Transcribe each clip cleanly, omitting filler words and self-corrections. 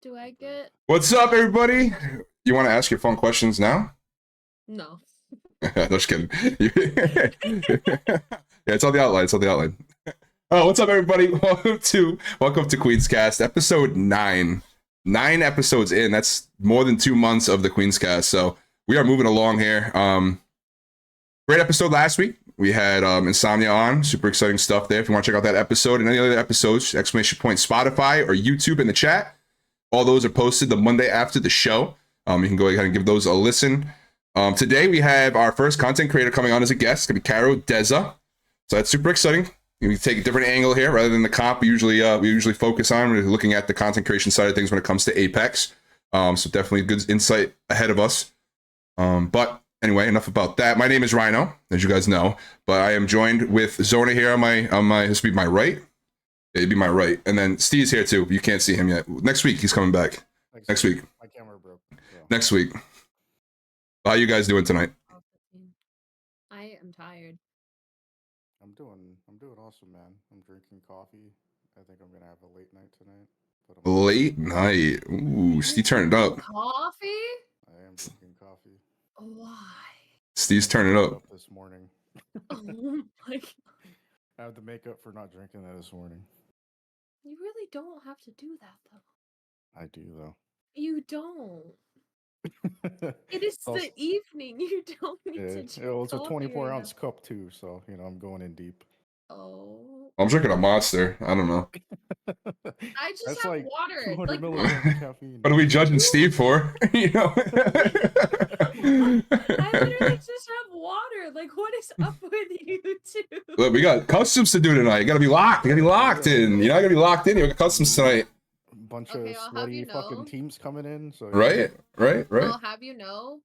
Do I get? What's up, everybody? You want to ask your fun questions now? No. Just kidding. Yeah, it's on the outline. It's on the outline. Oh, what's up, everybody? Welcome to Queen's Cast, episode 9. 9 episodes in. That's more than 2 months of the Queen's Cast. So we are moving along here. Great episode last week. We had Insomnia on. Super exciting stuff there. If you want to check out that episode and any other episodes, exclamation point Spotify or YouTube in the chat. All those are posted the Monday after the show. You can go ahead and give those a listen. Today we have our first content creator coming on as a guest. It's going to be Karodeza. So that's super exciting. We take a different angle here rather than the comp we usually focus on. We're looking at the content creation side of things when it comes to Apex. So definitely good insight ahead of us. But anyway, enough about that. My name is Ryno, as you guys know, but I am joined with Zona here on my this would be my right. It'd be my right. And then Stee's here too. You can't see him yet. Next week he's coming back. Next week. My camera broke. So. Next week. How you guys doing tonight? I am tired. I'm doing awesome, man. I'm drinking coffee. I think I'm gonna have a late night tonight. But Late night. Ooh, Stee turned up. Coffee? I am drinking coffee. Why? Steve's turning up. This morning. Oh my god. I have to make up for not drinking that this morning. You really don't have to do that though. I do though. You don't. It is Also, the evening. You don't need to drink it's a coffee 24-ounce cup too, so I'm going in deep. Oh. I'm drinking a Monster. I don't know. I just That's have like water. 200 Like, milligrams of caffeine. What are we judging Steve for? You know? I literally just have water. Like, what is up with you two? Look, we got customs to do tonight. You gotta be locked. You gotta be locked in. You're not gonna be locked in. You got customs tonight. Bunch Okay, of I'll have sweaty you know. fucking teams coming in. So Right. I'll have you know,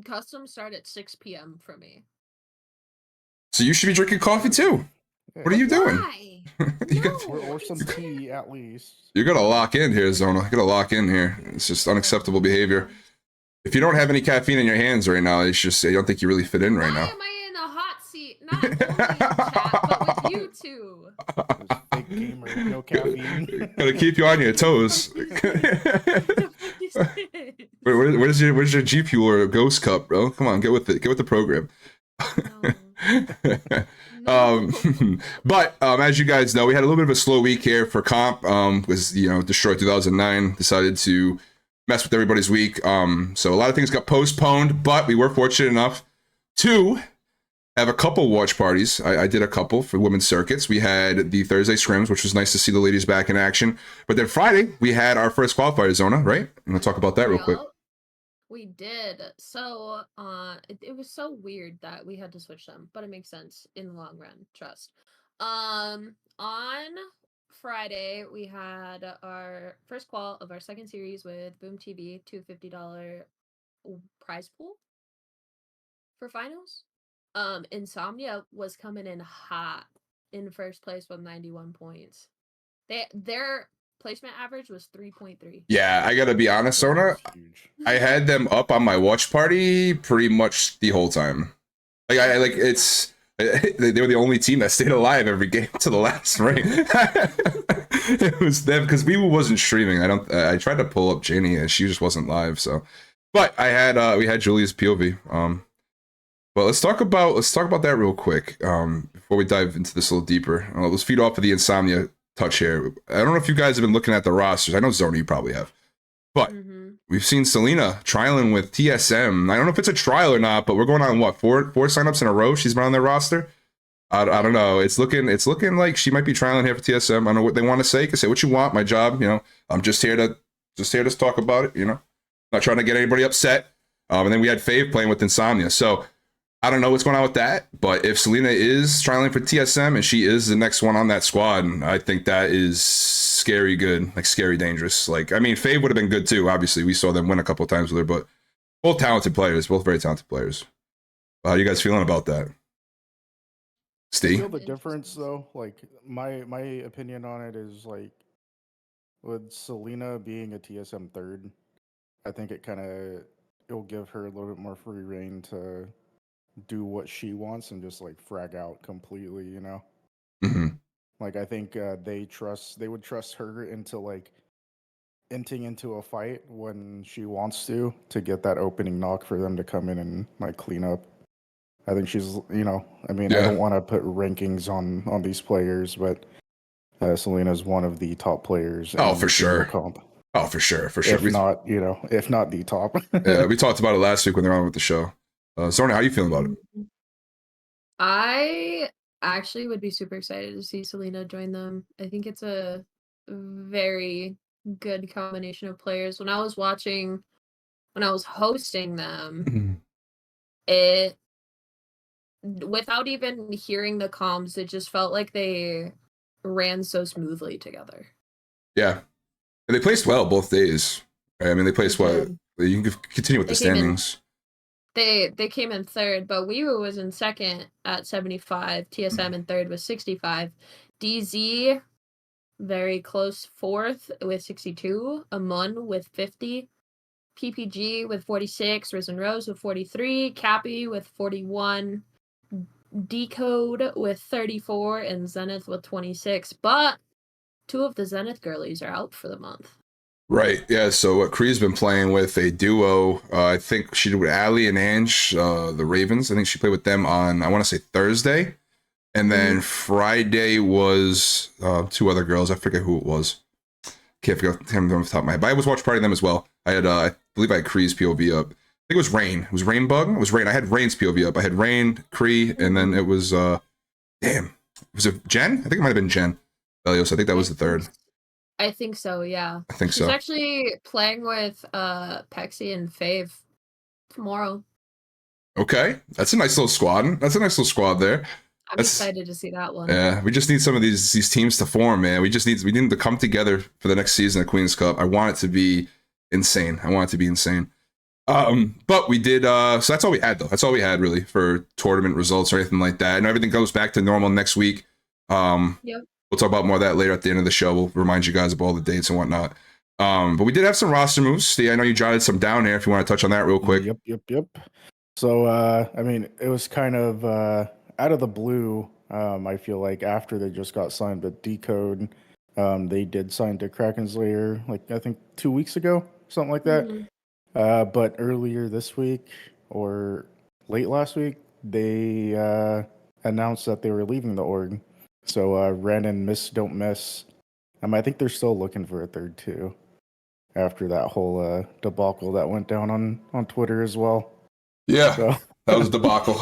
customs start at 6 p.m. for me. So you should be drinking coffee too. Yeah. What are you doing? Why? Or some tea at least. You're gonna lock in here, Zona. You're gonna lock in here. It's just unacceptable behavior. If you don't have any caffeine in your hands right now, it's just I don't think you really fit in right Why now. am I in a hot seat? Not only in chat, but with you two. This fake gamer, no caffeine. Gotta keep you on your toes. Where's your G Fuel or Ghost Cup, bro? Come on, get with it. Get with the program. No. But as you guys know, we had a little bit of a slow week here for comp. Was Destroy 2009 decided to mess with everybody's week. So a lot of things got postponed, but we were fortunate enough to have a couple watch parties. I did a couple for women's circuits. We had the Thursday scrims, which was nice to see the ladies back in action. But then Friday, we had our first qualifier, Zona, right? I'm gonna talk about that real quick. We did. So it was so weird that we had to switch them, but it makes sense in the long run, trust. On Friday we had our first qual of our second series with Boom TV, $250 prize pool for finals. Insomnia was coming in hot in first place with 91 points. Their placement average was 3.3. Yeah, I gotta be honest, Zona. I had them up on my watch party pretty much the whole time. They were the only team that stayed alive every game to the last ring. It was them because we wasn't streaming. I tried to pull up Janie and she just wasn't live. So, but we had Julia's POV. But let's talk about that real quick before we dive into this a little deeper. Let's feed off of the Insomnia touch here. I don't know if you guys have been looking at the rosters. I know Zona, you probably have, but we've seen Selena trialing with TSM. I don't know if it's a trial or not, but we're going on what four signups in a row. She's been on their roster. I don't know. It's looking like she might be trialing here for TSM. I don't know what they want to say. You can say what you want. My job, I'm just here to talk about it. Not trying to get anybody upset. And then we had Fave playing with Insomnia. So I don't know what's going on with that, but if Selena is trialing for TSM and she is the next one on that squad, I think that is scary good, like scary dangerous. Like, I mean, Fave would have been good too. Obviously, we saw them win a couple of times with her, but both talented players, both very talented players. How are you guys feeling about that? Stee? I feel the difference though. Like my opinion on it is like with Selena being a TSM third, I think it'll give her a little bit more free reign to do what she wants and just like frag out completely, Mm-hmm. Like I think they would trust her into like inting into a fight when she wants to get that opening knock for them to come in and like clean up. I think she's, I mean, I Yeah. don't want to put rankings on these players, but Selena's one of the top players Oh, in for the female sure. comp. Oh, for sure, for sure. If not the top. Yeah, we talked about it last week when they're on with the show. Zona, how you feeling about it? I actually would be super excited to see Selena join them. I think it's a very good combination of players. When I was hosting them, it without even hearing the comms, it just felt like they ran so smoothly together. Yeah, and they placed well both days. I mean, they placed well. did. You can continue with the They came in- standings. They came in third, but Weewu was in second at 75. TSM in third with 65. DZ very close fourth with 62. Amun with 50. PPG with 46. Risen Rose with 43. Cappy with 41. Decode with 34. And Zenith with 26. But 2 of the Zenith girlies are out for the month. Right, yeah, so what Kree's been playing with a duo, I think she did with Ali and Ange, the Ravens. I think she played with them on, I want to say Thursday. And then Friday was 2 other girls. I forget who it was. Can't figure out them off the top of my head. But I was watch party them as well. I had, I believe I had Kree's POV up. I think it was Rain. It was Rainbug? It was Rain. I had Rain's POV up. I had Rain, Kree, and then it was, was it Jen? I think it might have been Jen. Elios, I think that was the third. I think so, yeah. I think She's so. actually playing with Pexi and Fave tomorrow. Okay, that's a nice little squad. That's a nice little squad there. I'm excited to see that one. Yeah, we just need some of these teams to form, man. We need them to come together for the next season of Queen's Cup. I want it to be insane. But we did. So that's all we had, though. That's all we had really for tournament results or anything like that. And everything goes back to normal next week. Yep. We'll talk about more of that later at the end of the show. We'll remind you guys of all the dates and whatnot. But we did have some roster moves. Steve, I know you jotted some down here if you want to touch on that real quick. Yep. So, I mean, it was kind of out of the blue, I feel like, after they just got signed, but Decode, they did sign to Kraken's Lair, like, I think 2 weeks ago, something like that. But earlier this week, or late last week, they announced that they were leaving the org. So Ren and Miss Don't Miss, I think they're still looking for a third too, after that whole debacle that went down on Twitter as well. Yeah, so. That was a debacle.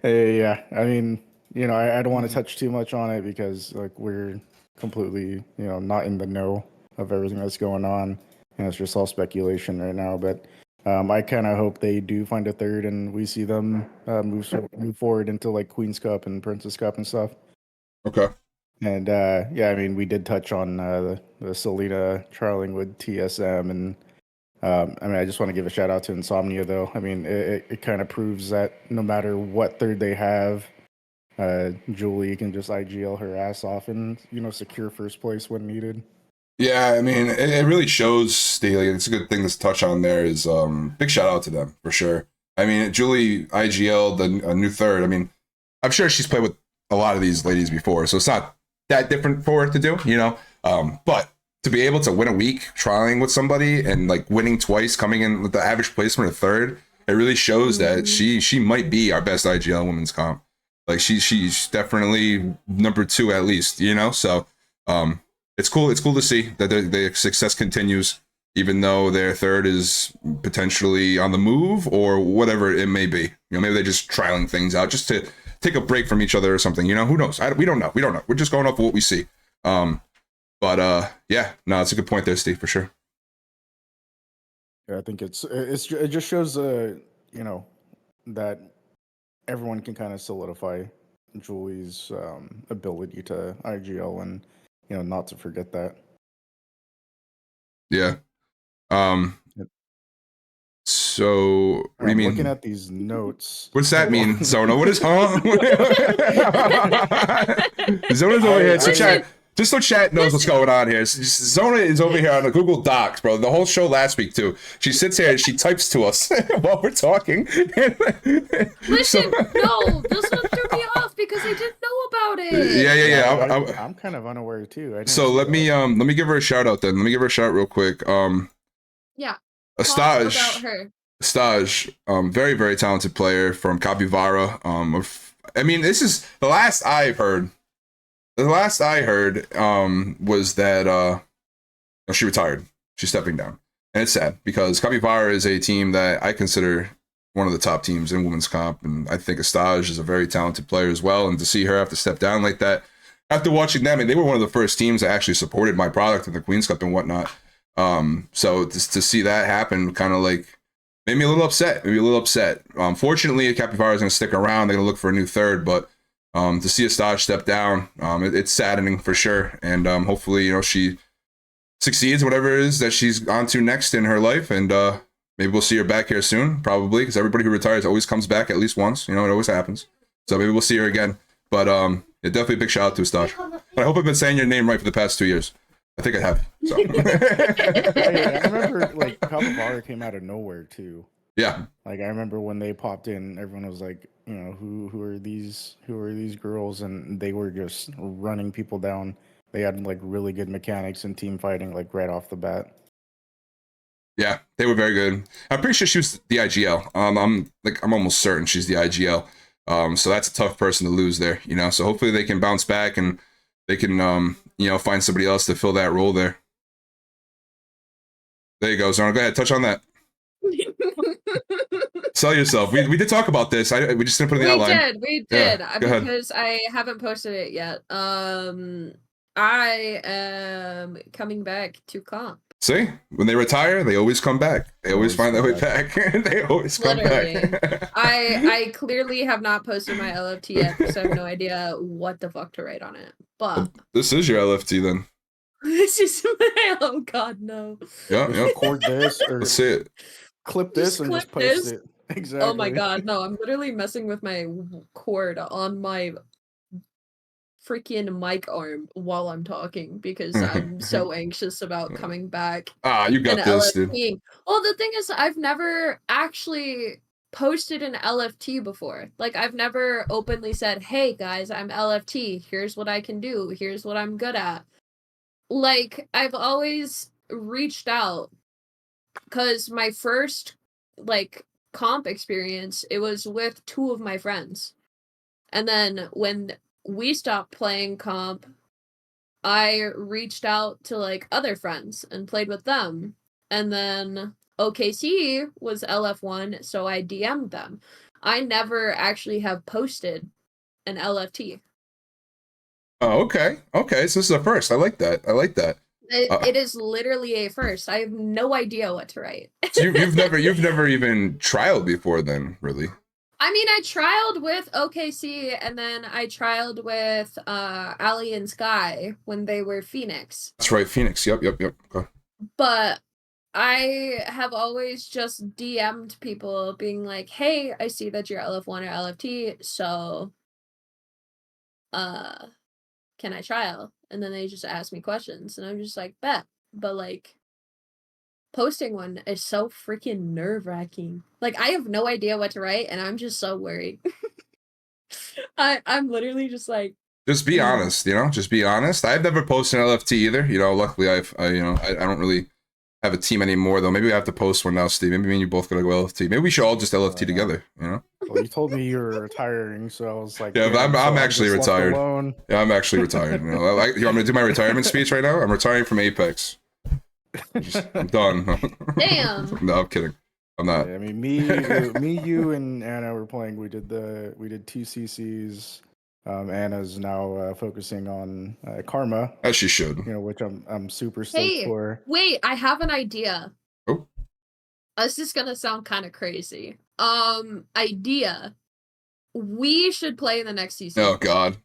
Yeah, I mean, I don't want to touch too much on it because like we're completely, not in the know of everything that's going on, and it's just all speculation right now. But I kind of hope they do find a third and we see them move forward into like Queen's Cup and Princess Cup and stuff. Okay. And yeah, I mean, we did touch on the Selena trialing with TSM, and I mean, I just want to give a shout out to Insomnia, though. I mean, it kind of proves that no matter what third they have, Julie can just IGL her ass off and secure first place when needed. Yeah, I mean, it really shows, Steve, like, it's a good thing to touch on there is big shout out to them, for sure. I mean, Julie IGL'd a new third. I mean, I'm sure she's played with a lot of these ladies before, so it's not that different for her to do, but to be able to win a week trialing with somebody and like winning twice, coming in with the average placement of third, it really shows that she might be our best IGL women's comp. Like she's definitely number 2 at least, so it's cool to see that their success continues, even though their third is potentially on the move or whatever it may be. Maybe they're just trialing things out just to take a break from each other or something. Who knows? We don't know. We're just going off of what we see. But yeah, no, it's a good point there, Steve, for sure. Yeah, I think it just shows that everyone can kind of solidify Julie's ability to IGL and not to forget that. Yeah. So what do you mean? Looking at these notes. What's that mean, Zona? What is Zona's over here. So chat. Just so chat knows what's going on here. Zona is over here on the Google Docs, bro. The whole show last week, too. She sits here and she types to us while we're talking. Listen, no, this one threw me off because I didn't know about it. Yeah. I'm kind of unaware too. I didn't So see let that. me give her a shout out then. Let me give her a shout out real quick. Yeah. Talk about Staj, her. very, very talented player from Capybara. I mean, this is the last I've heard. The last I heard was that she retired. She's stepping down. And it's sad because Capybara is a team that I consider one of the top teams in women's comp. And I think Staj is a very talented player as well. And to see her have to step down like that, after watching them, and they were one of the first teams that actually supported my product in the Queen's Cup and whatnot. So to see that happen kind of like made me a little upset. Fortunately, Capybara is going to stick around. They're going to look for a new third, but to see a Staj step down, it's saddening for sure. And hopefully, you know, she succeeds whatever it is that she's on to next in her life. And maybe we'll see her back here soon, probably, because everybody who retires always comes back at least once. You know, it always happens. So maybe we'll see her again. But yeah, definitely a big shout out to Staj. I hope I've been saying your name right for the past 2 years. I think I have. So. I remember like Capybara came out of nowhere too. Yeah. Like I remember when they popped in, everyone was like, you know, who are these girls? And they were just running people down. They had like really good mechanics and team fighting like right off the bat. Yeah, they were very good. I'm pretty sure she was the IGL. I'm almost certain she's the IGL. So that's a tough person to lose there, you know. So hopefully they can bounce back and they can you know, find somebody else to fill that role there. There you go, Zona. Go ahead, touch on that. Sell yourself. We did talk about this. We just didn't put it in the outline. We did. Yeah, because I haven't posted it yet. I am coming back to comp. See, when they retire, they always come back. They always find their way back. They always come back. I clearly have not posted my LFT yet because I have no idea what the fuck to write on it. But this is your LFT then. This is my, oh god, no. Yeah. Record this or let's see it. Clip this and just post it. Exactly. Oh my god, no, I'm literally messing with my cord on my freaking mic arm while I'm talking because I'm so anxious about coming back. You got this, dude. Well, the thing is, I've never actually posted an LFT before. Like, I've never openly said, hey guys, I'm LFT. Here's what I can do. Here's what I'm good at. Like, I've always reached out because my first, like, comp experience, it was with 2 of my friends. And then when we stopped playing comp, I reached out to like other friends and played with them. And then OKC was LF1, so I DM'd them. I never actually have posted an LFT. Oh, okay. So this is a first. I like that. It is literally a first. I have no idea what to write. So you've never even trialed before then, really? I mean, I trialed with OKC, and then I trialed with Ali and Sky when they were Phoenix. That's right, Phoenix. Yep. Okay. But I have always just DM'd people being like, hey, I see that you're LF1 or LFT, so can I trial? And then they just ask me questions, and I'm just like, bet. But like, posting one is so freaking nerve-wracking. Like, I have no idea what to write, and I'm just so worried. I'm literally just like, just be honest, you know, just be honest. I've never posted an LFT either, you know. Luckily I don't really have a team anymore though. Maybe I have to post one now, Steve. Maybe me and you both gotta go LFT. Maybe we should all just LFT together, you know. Well, you told me you were retiring, so I was like, yeah, but I'm actually retired. Yeah, I'm actually retired. You know, you want me to do my retirement speech right now? I'm retiring from Apex. I'm done. damn. No, I'm kidding. I'm not. Yeah, I mean, me, you, and Anna were playing. We did 2 CCs. Anna's now focusing on Karma, as she should. You know, which I'm super stoked for. Wait, I have an idea. Oh, this is gonna sound kind of crazy. Idea. We should play in the next season. Oh God.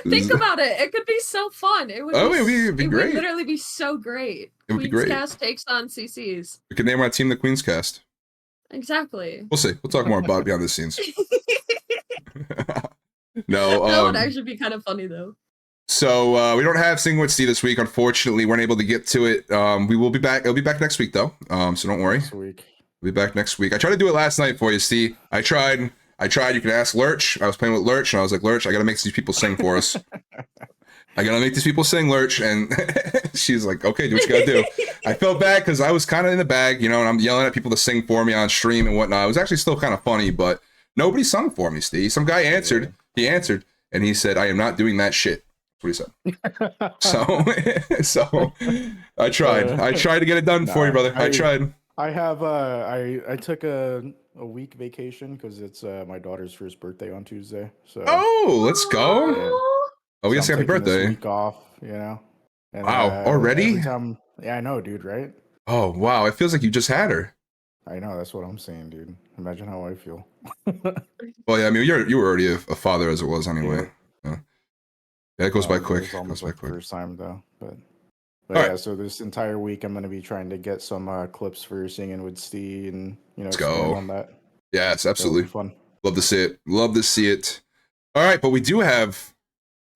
Think about it. It could be so fun. It would. It'd be great. It would literally be so great. It would be great. Cast takes on CCs. We could name our team the Queen's Cast. Exactly. We'll see. We'll talk more about it behind the scenes. No, that would actually be kind of funny though. So we don't have Singing with Stee this week. Unfortunately, we're unable to get to it. We will be back. It'll be back next week though. So don't worry. Next week. We'll be back next week. I tried to do it last night for you, Stee. I tried. You can ask Lurch. I was playing with Lurch, and I was like, Lurch, I gotta make these people sing for us. I gotta make these people sing, Lurch. And she's like, okay, do what you gotta do. I felt bad because I was kind of in the bag, you know, and I'm yelling at people to sing for me on stream and whatnot. It was actually still kind of funny, but nobody sung for me, Steve. Some guy answered. Yeah. He answered, and he said, I am not doing that shit. That's what he said. So I tried. I tried to get it done for you, brother. I tried. I have I took a week vacation because it's my daughter's first birthday on Tuesday. So let's go. Yeah. Oh, we got happy birthday. Week off, you know. And, wow, already? Every time, yeah, I know, dude. Right? Oh wow, it feels like you just had her. I know, that's what I'm saying, dude. Imagine how I feel. Well, yeah, I mean, you were already a father as it was anyway. Yeah, it goes by quick. It was almost like first time though, but yeah. Right. So this entire week, I'm gonna be trying to get some clips for singing with Stee, and let's go on that. Yeah, it's absolutely fun. Love to see it. Love to see it. All right, but we do have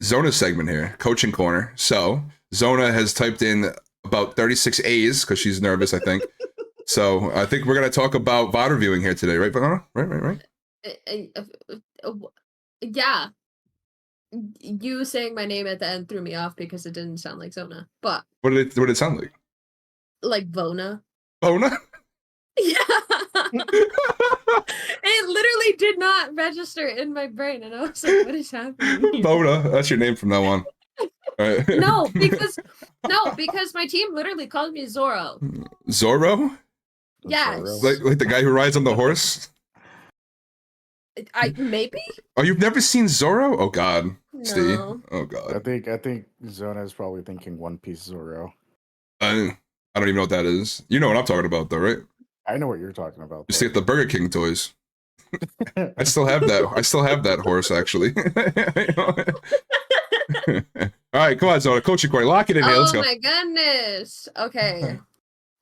Zona segment here, coaching corner. So Zona has typed in about 36 A's because she's nervous, I think. So I think we're gonna talk about VOD reviewing here today, right, Banana? Right. Yeah. You saying my name at the end threw me off because it didn't sound like Zona. But what did it sound like? Like Vona. Vona? Yeah. It literally did not register in my brain, and I was like, what is happening? Vona, that's your name from now on. Right. No, because my team literally called me Zorro. Zorro? Yes. Like the guy who rides on the horse? Maybe? Oh, you've never seen Zorro? Oh god. No. Steve. Oh god. I think Zona is probably thinking One Piece Zorro. I don't even know what that is. You know what I'm talking about though, right? I know what you're talking about. Just get the Burger King toys. I still have that horse actually. All right, come on, Zona. Coaching corner. Lock it in here. Let's go. Oh my goodness. Okay.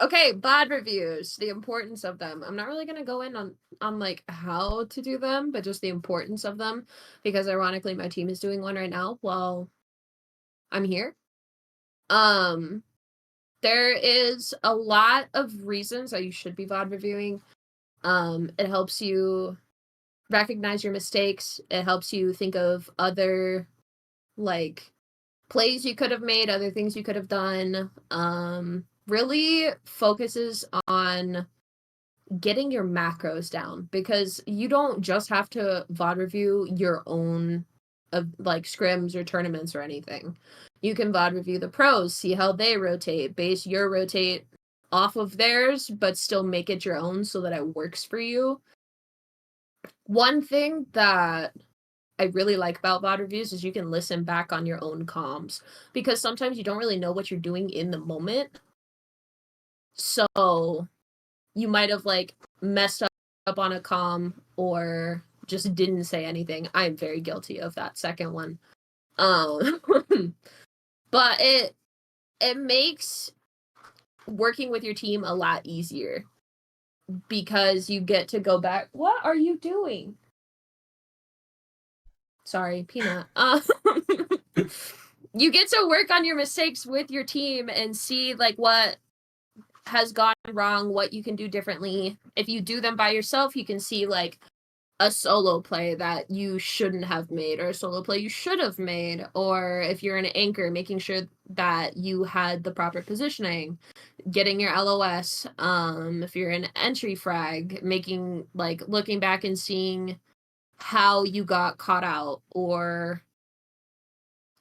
Okay, VOD reviews, the importance of them. I'm not really going to go in on like how to do them, but just the importance of them, because ironically my team is doing one right now while I'm here. There is a lot of reasons that you should be VOD reviewing. It helps you recognize your mistakes. It helps you think of other like plays you could have made, other things you could have done. Really focuses on getting your macros down, because you don't just have to VOD review your own like scrims or tournaments or anything. You can VOD review the pros, see how they rotate, base your rotate off of theirs, but still make it your own so that it works for you. One thing that I really like about VOD reviews is you can listen back on your own comms, because sometimes you don't really know what you're doing in the moment. So you might have like messed up on a comm or just didn't say anything. I'm very guilty of that second one. But it makes working with your team a lot easier, because you get to go back. What are you doing? Sorry, Peanut. You get to work on your mistakes with your team and see like what has gone wrong, what you can do differently. If you do them by yourself, you can see like a solo play that you shouldn't have made, or a solo play you should have made, or if you're an anchor, making sure that you had the proper positioning, getting your LOS. If you're an entry frag, making like looking back and seeing how you got caught out, or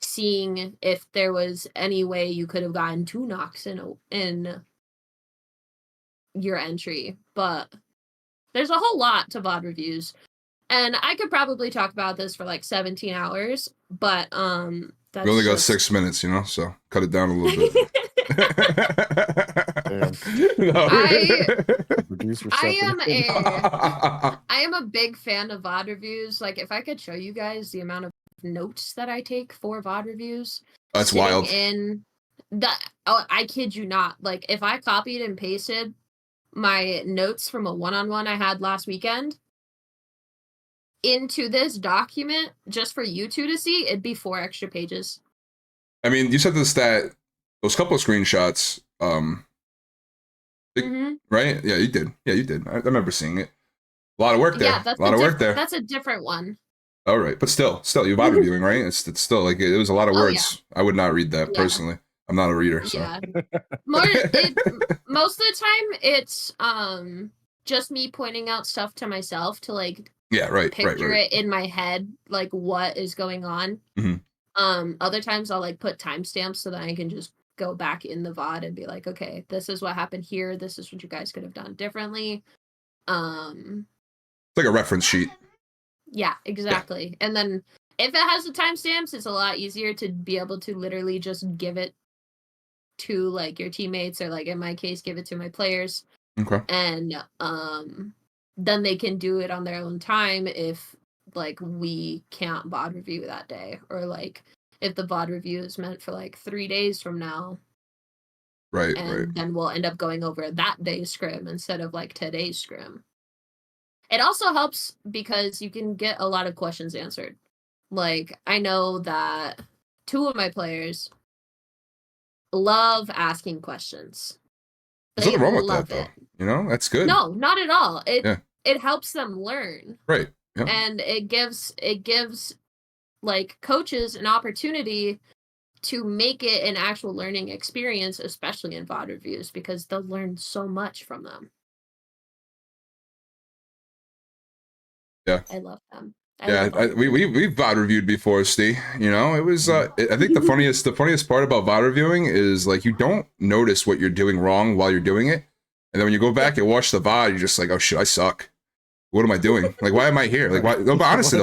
seeing if there was any way you could have gotten 2 knocks in your entry. But there's a whole lot to VOD reviews, and I could probably talk about this for like 17 hours, but that's we only got 6 minutes, you know, so cut it down a little bit. I am a big fan of VOD reviews. Like, if I could show you guys the amount of notes that I take for VOD reviews, that's wild. I kid you not. Like, if I copied and pasted my notes from a one-on-one I had last weekend into this document just for you two to see, it'd be 4 extra pages. I mean, you said this, that those couple of screenshots, Right? Yeah, you did. Yeah, you did. I remember seeing it. A lot of work there. Yeah, A lot of work there. That's a different one. All right, but still, you're VOD reviewing, right? It's still like it was a lot of words. I would not read that personally. I'm not a reader, so. Yeah. Most of the time, it's just me pointing out stuff to myself to like picture it in my head, like what is going on. Other times I'll like put timestamps so that I can just go back in the VOD and be like, okay, this is what happened here. This is what you guys could have done differently. It's like a reference sheet. Yeah, exactly. Yeah. And then if it has the timestamps, it's a lot easier to be able to literally just give it to like your teammates, or like in my case, give it to my players. Okay. And then they can do it on their own time if like we can't VOD review that day, or like if the VOD review is meant for like 3 days from now. Right. And then we'll end up going over that day's scrim instead of like today's scrim. It also helps because you can get a lot of questions answered. Like, I know that 2 of my players love asking questions. There's nothing wrong with that, though. You know, that's good. No, not at all. It helps them learn. Right. Yeah. And it gives like coaches an opportunity to make it an actual learning experience, especially in VOD reviews, because they'll learn so much from them. Yeah. I love them. We've VOD reviewed before, Stee. You know, it was I think the funniest part about VOD reviewing is like you don't notice what you're doing wrong while you're doing it. And then when you go back and watch the VOD, you're just like, oh shit, I suck. What am I doing? Like, why am I here? Like, why? No, but honestly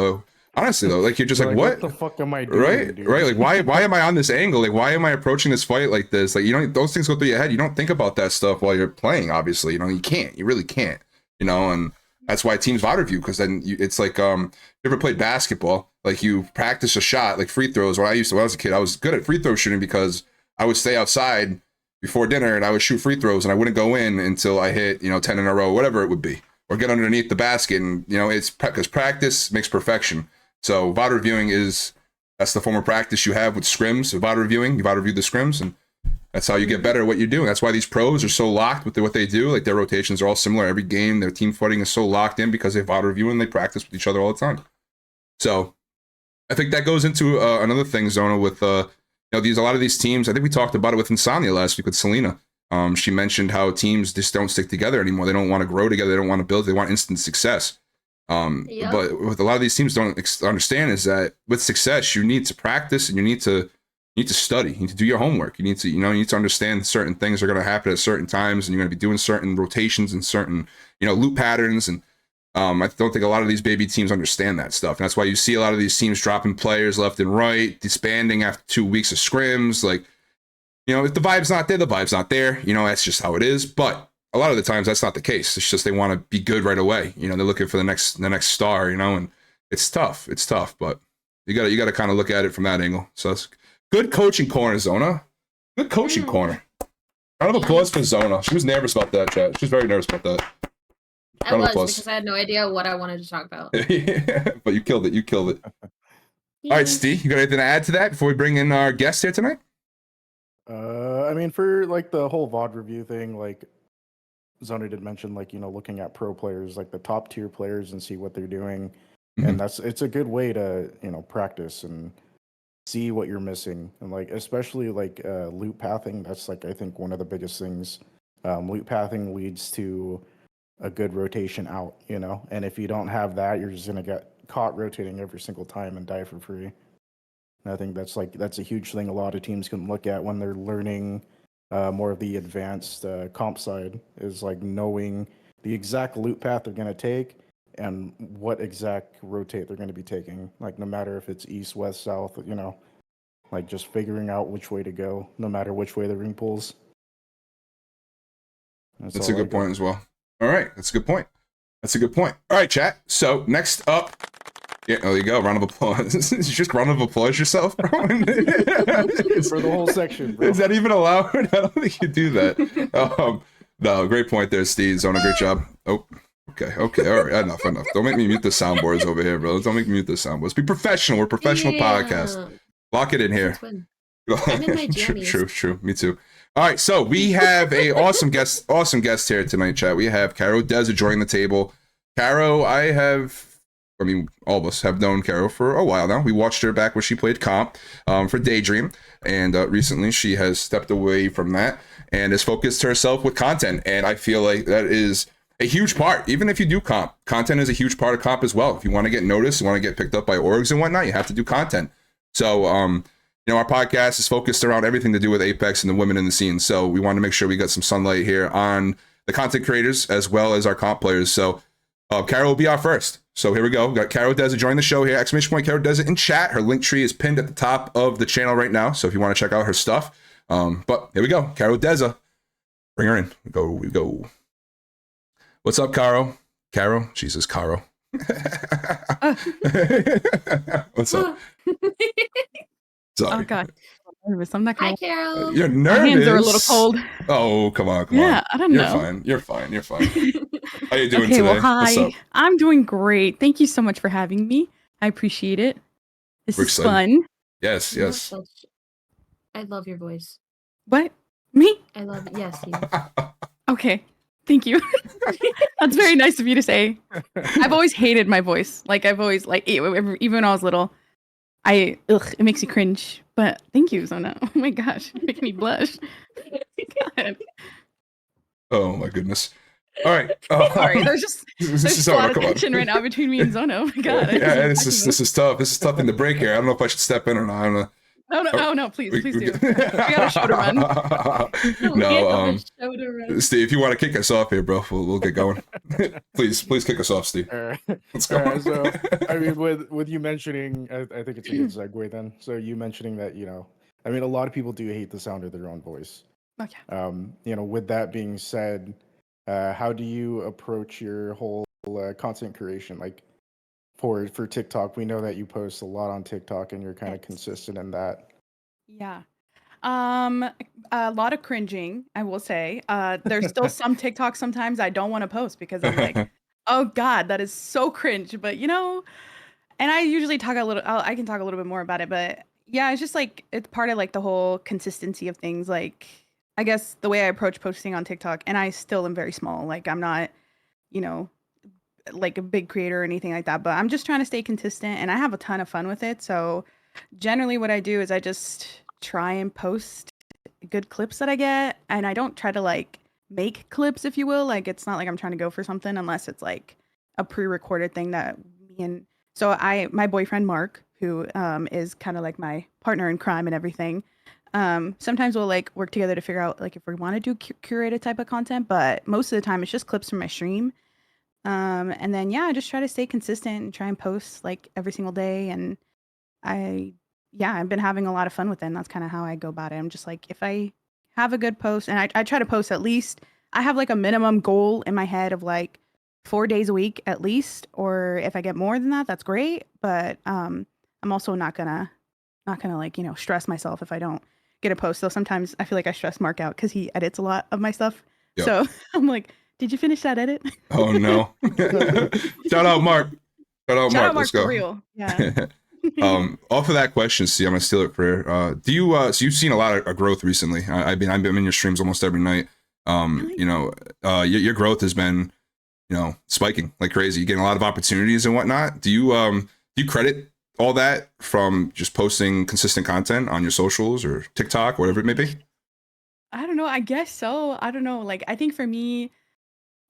though, like you're just like, what the fuck am I doing? Right, dude? right. Like, why am I on this angle? Like, why am I approaching this fight like this? Like, you know, those things go through your head. You don't think about that stuff while you're playing. Obviously, you know, you can't. You really can't. You know, and that's why teams VOD review, because then it's like, you ever played basketball? Like you practice a shot, like free throws. When I was a kid, I was good at free throw shooting because I would stay outside before dinner and I would shoot free throws and I wouldn't go in until I hit, 10 in a row, whatever it would be, or get underneath the basket. And, it's because practice makes perfection. So VOD reviewing that's the form of practice you have with scrims. So VOD reviewing, you VOD review the scrims, and that's how you get better at what you're doing. That's why these pros are so locked with what they do. Like their rotations are all similar every game. Their team footing is so locked in because they VOD review and they practice with each other all the time. So I think that goes into another thing, Zona, with a lot of these teams. I think we talked about it with Insomnia last week with Selena. She mentioned how teams just don't stick together anymore. They don't want to grow together. They don't want to build. They want instant success. But what a lot of these teams don't understand is that with success, you need to practice and you need to study. You need to do your homework. You need to understand certain things are going to happen at certain times, and you're going to be doing certain rotations and certain, loop patterns. And I don't think a lot of these baby teams understand that stuff. And that's why you see a lot of these teams dropping players left and right, disbanding after 2 weeks of scrims. Like, if the vibe's not there, the vibe's not there. That's just how it is. But a lot of the times that's not the case. It's just they want to be good right away. They're looking for the next star, and it's tough. It's tough, but you got to kind of look at it from that angle. So that's good coaching corner, Zona. Good coaching corner. Round of applause for Zona. She was nervous about that, chat. She was very nervous about that. I was, because I had no idea what I wanted to talk about. Yeah, but you killed it. All right, Steve, you got anything to add to that before we bring in our guest here tonight? I mean, for like the whole VOD review thing, like Zona did mention, like, looking at pro players, like the top tier players, and see what they're doing. And it's a good way to, practice and see what you're missing. And like, especially like loop pathing, that's like, I think one of the biggest things. Loop pathing leads to a good rotation out, and if you don't have that, you're just going to get caught rotating every single time and die for free. And I think that's a huge thing a lot of teams can look at when they're learning more of the advanced comp side, is like knowing the exact loop path they're going to take and what exact rotate they're going to be taking. Like, no matter if it's east, west, south, like just figuring out which way to go, no matter which way the ring pulls. That's a good point as well. All right, that's a good point. All right, chat. So next up, yeah, there you go. Round of applause. Just round of applause yourself, bro. For the whole section, bro. Is that even allowed? I don't think you do that. No, great point there, Steve. Zona, great job. Oh, okay, all right, enough. Don't make me mute the soundboards over here, bro. Don't make me mute the soundboards. Be professional. We're a professional podcast. Lock it in here. I'm in my jammies. True. Me too. All right, so we have a awesome guest here tonight, chat. We have Karodeza joining the table. Caro, all of us have known Caro for a while now. We watched her back when she played comp for Daydream, and recently she has stepped away from that and has focused herself with content. And I feel like that is a huge part. Even if you do comp, content is a huge part of comp as well. If you want to get noticed, you want to get picked up by orgs and whatnot, you have to do content. So, our podcast is focused around everything to do with Apex and the women in the scene. So we want to make sure we got some sunlight here on the content creators as well as our comp players. So Caro will be our first. So here we go. We got Karodeza join the show here. !Karodeza in chat. Her link tree is pinned at the top of the channel right now. So if you want to check out her stuff. But here we go. Karodeza. Bring her in. We go. What's up, Caro? Caro? Jesus, Caro. What's up? Sorry. Oh God, I'm nervous. I'm not gonna. Hi, Carol. You're nervous. My hands are a little cold. Oh, come on. Yeah, I don't know. You're fine. How you doing okay, today? Well, hi. I'm doing great. Thank you so much for having me. I appreciate it. This is fun. Yes. I love your voice. What? Me? I love yes. You. Okay. Thank you. That's very nice of you to say. I've always hated my voice. Like I've always even when I was little. It makes me cringe. But thank you, Zona. Oh my gosh, you're making me blush. God. Oh my goodness. All right. Sorry, there's a lot of tension right now between me and Zona. Oh my God. Yeah, this is tough. This is tough in the break here. I don't know if I should step in or not. I don't know. No, please do. We got a show to run. Steve, if you want to kick us off here, bro, we'll get going. please kick us off, Steve. Let's go. So, I mean, with you mentioning, I think it's a good segue then. So you mentioning that, a lot of people do hate the sound of their own voice. Okay. With that being said, how do you approach your whole content creation? Like, for TikTok, we know that you post a lot on TikTok and you're kind of consistent in that. Yeah. A lot of cringing, I will say. There's still some TikToks sometimes I don't want to post because I'm like, oh God, that is so cringe. But and I usually I can talk a little bit more about it, but yeah, it's just like, it's part of like the whole consistency of things. Like, I guess the way I approach posting on TikTok, and I still am very small. Like, I'm not, like a big creator or anything like that, but I'm just trying to stay consistent and I have a ton of fun with it. So generally what I do is I just try and post good clips that I get, and I don't try to like make clips, if you will. Like, it's not like I'm trying to go for something unless it's like a pre-recorded thing that my boyfriend Mark, who is kind of like my partner in crime and everything, sometimes we'll like work together to figure out like if we want to do curated type of content, but most of the time it's just clips from my stream. And then, I just try to stay consistent and try and post like every single day. And I've been having a lot of fun with it. And that's kind of how I go about it. I'm just like, if I have a good post, and I try to post at least, I have like a minimum goal in my head of like 4 days a week at least, or if I get more than that, that's great. But, I'm also not gonna like, stress myself if I don't get a post. So sometimes I feel like I stress Mark out because he edits a lot of my stuff. Yep. So I'm like, did you finish that edit? Oh no! Shout out Mark. Shout out Mark. Let's go. For real. Yeah. Off of that question, see, I'm gonna steal it for. Do you? So you've seen a lot of growth recently. I've been in your streams almost every night. Your growth has been, spiking like crazy. You're getting a lot of opportunities and whatnot. Do you credit all that from just posting consistent content on your socials or TikTok, whatever it may be? I don't know. I guess so. I don't know. Like, I think for me,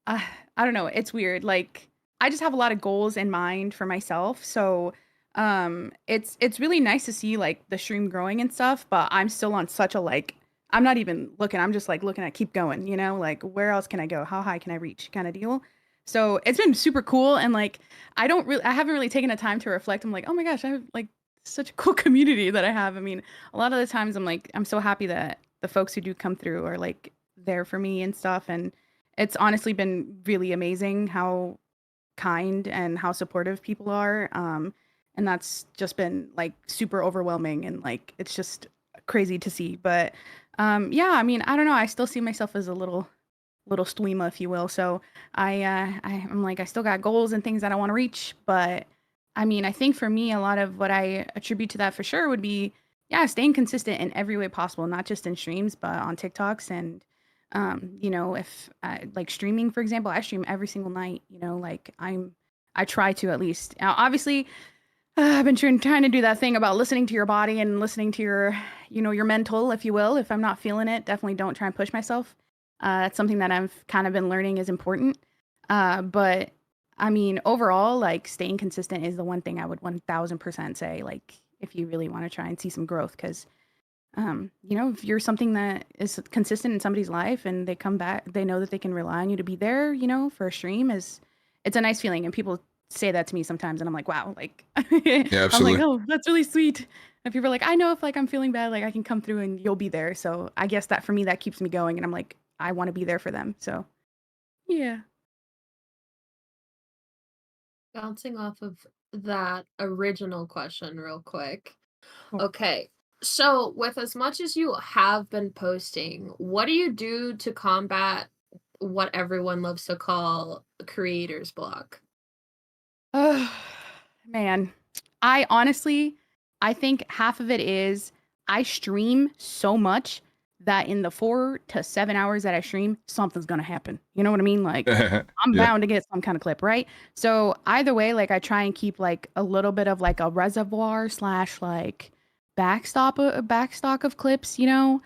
I don't know. It's weird. Like, I just have a lot of goals in mind for myself. So, it's really nice to see like the stream growing and stuff, but I'm still on such a like, I'm not even looking. I'm just like looking at keep going, like where else can I go? How high can I reach kind of deal. So it's been super cool. And like, I haven't really taken the time to reflect. I'm like, oh my gosh, I have like such a cool community that I have. I mean, a lot of the times I'm like, I'm so happy that the folks who do come through are like there for me and stuff. And it's honestly been really amazing how kind and how supportive people are. And that's just been like super overwhelming and like, it's just crazy to see. But I mean, I don't know. I still see myself as a little streamer, if you will. So I'm like, I still got goals and things that I want to reach. But I mean, I think for me, a lot of what I attribute to that for sure would be yeah, staying consistent in every way possible, not just in streams, but on TikToks and you know, if like streaming, for example, I stream every single night, you know, like I try to at least. Now, obviously, I've been trying to do that thing about listening to your body and listening to your, you know, your mental, if you will. If I'm not feeling it, definitely don't try and push myself. That's something that I've kind of been learning is important. But I mean, overall, like staying consistent is the one thing I would 1000% say, like, if you really want to try and see some growth, because you know, if you're something that is consistent in somebody's life and they come back, they know that they can rely on you to be there, you know, for a stream is, it's a nice feeling. And people say that to me sometimes and I'm like, wow, like, Yeah, I'm like, absolutely. oh, that's really sweet. And people are like, I know if like I'm feeling bad, like I can come through and you'll be there. So I guess that for me, that keeps me going. And I'm like, I want to be there for them. So yeah. Bouncing off of that original question real quick. Cool. Okay. So, with as much as you have been posting, what do you do to combat what everyone loves to call creator's block? Oh, man. I honestly, I think half of it is I stream so much that in the 4 to 7 hours that I stream, something's gonna happen. You know what I mean? Like I'm Yeah. bound to get some kind of clip, right? So either way, like I try and keep like a little bit of like a reservoir slash like backstock of clips, you know?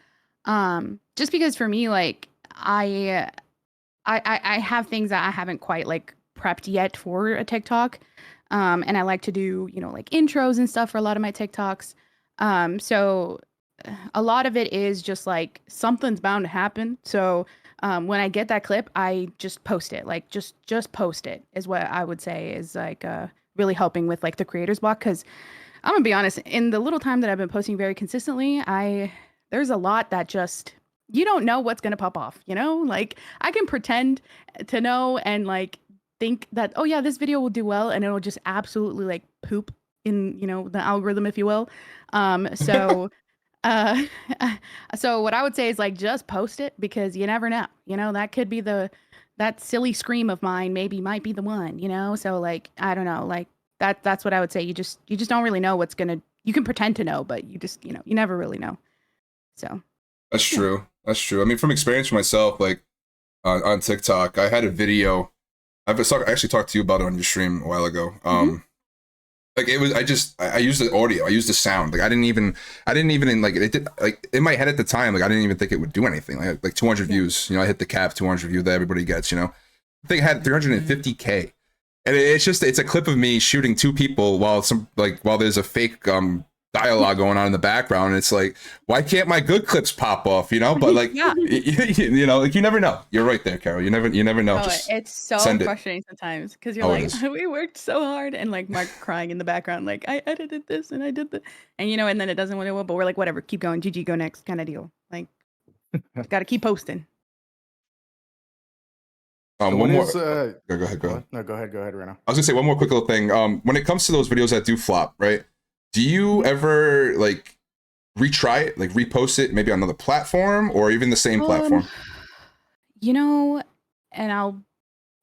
Just because for me, like I have things that I haven't quite like prepped yet for a TikTok. And I like to do, you know, like intros and stuff for a lot of my TikToks. So a lot of it is just like something's bound to happen. So when I get that clip, I just post it. Like just post it is what I would say is like really helping with like the creator's block. Cause I'm gonna be honest, in the little time that I've been posting very consistently, there's a lot that just you don't know what's gonna pop off, you know? Like I can pretend to know and like think that, oh yeah, this video will do well, and it'll just absolutely like poop in, you know, the algorithm, if you will. So uh so what I would say is like just post it because you never know. You know, that could be that silly scream of mine maybe might be the one, you know? So like I don't know, like that's what I would say. You just don't really know what's gonna you can pretend to know, but you just, you know, you never really know. So That's yeah. true. That's true. I mean, from experience for myself, like on TikTok, I had a video. I actually talked to you about it on your stream a while ago. Hmm. Like it was, I used the audio, I used the sound. Like I didn't even like it did like in my head at the time. Like I didn't even think it would do anything. Like 200 Yeah. views. You know, I hit the cap 200 view that everybody gets. You know, I think it had 350K, and it's a clip of me shooting two people while there's a fake dialogue going on in the background, and it's like, why can't my good clips pop off, you know? But like Yeah. you know, like you never know. You're right there, Carol. You never know. Oh, Just it's so send it. frustrating sometimes because you're Oh, it like, is. we worked so hard, and like Mark crying in the background, like I edited this and I did that, and you know, and then it doesn't really well, but we're like, whatever, keep going, GG, go next, kind of deal. Like, got to keep posting. So One what more. is Go ahead. what? No, go ahead, Ryno. I was gonna say one more quick little thing. When it comes to those videos that do flop, right? Do you Mhm. ever like retry it, like repost it, maybe on another platform or even the same Um, platform? you know, and I'll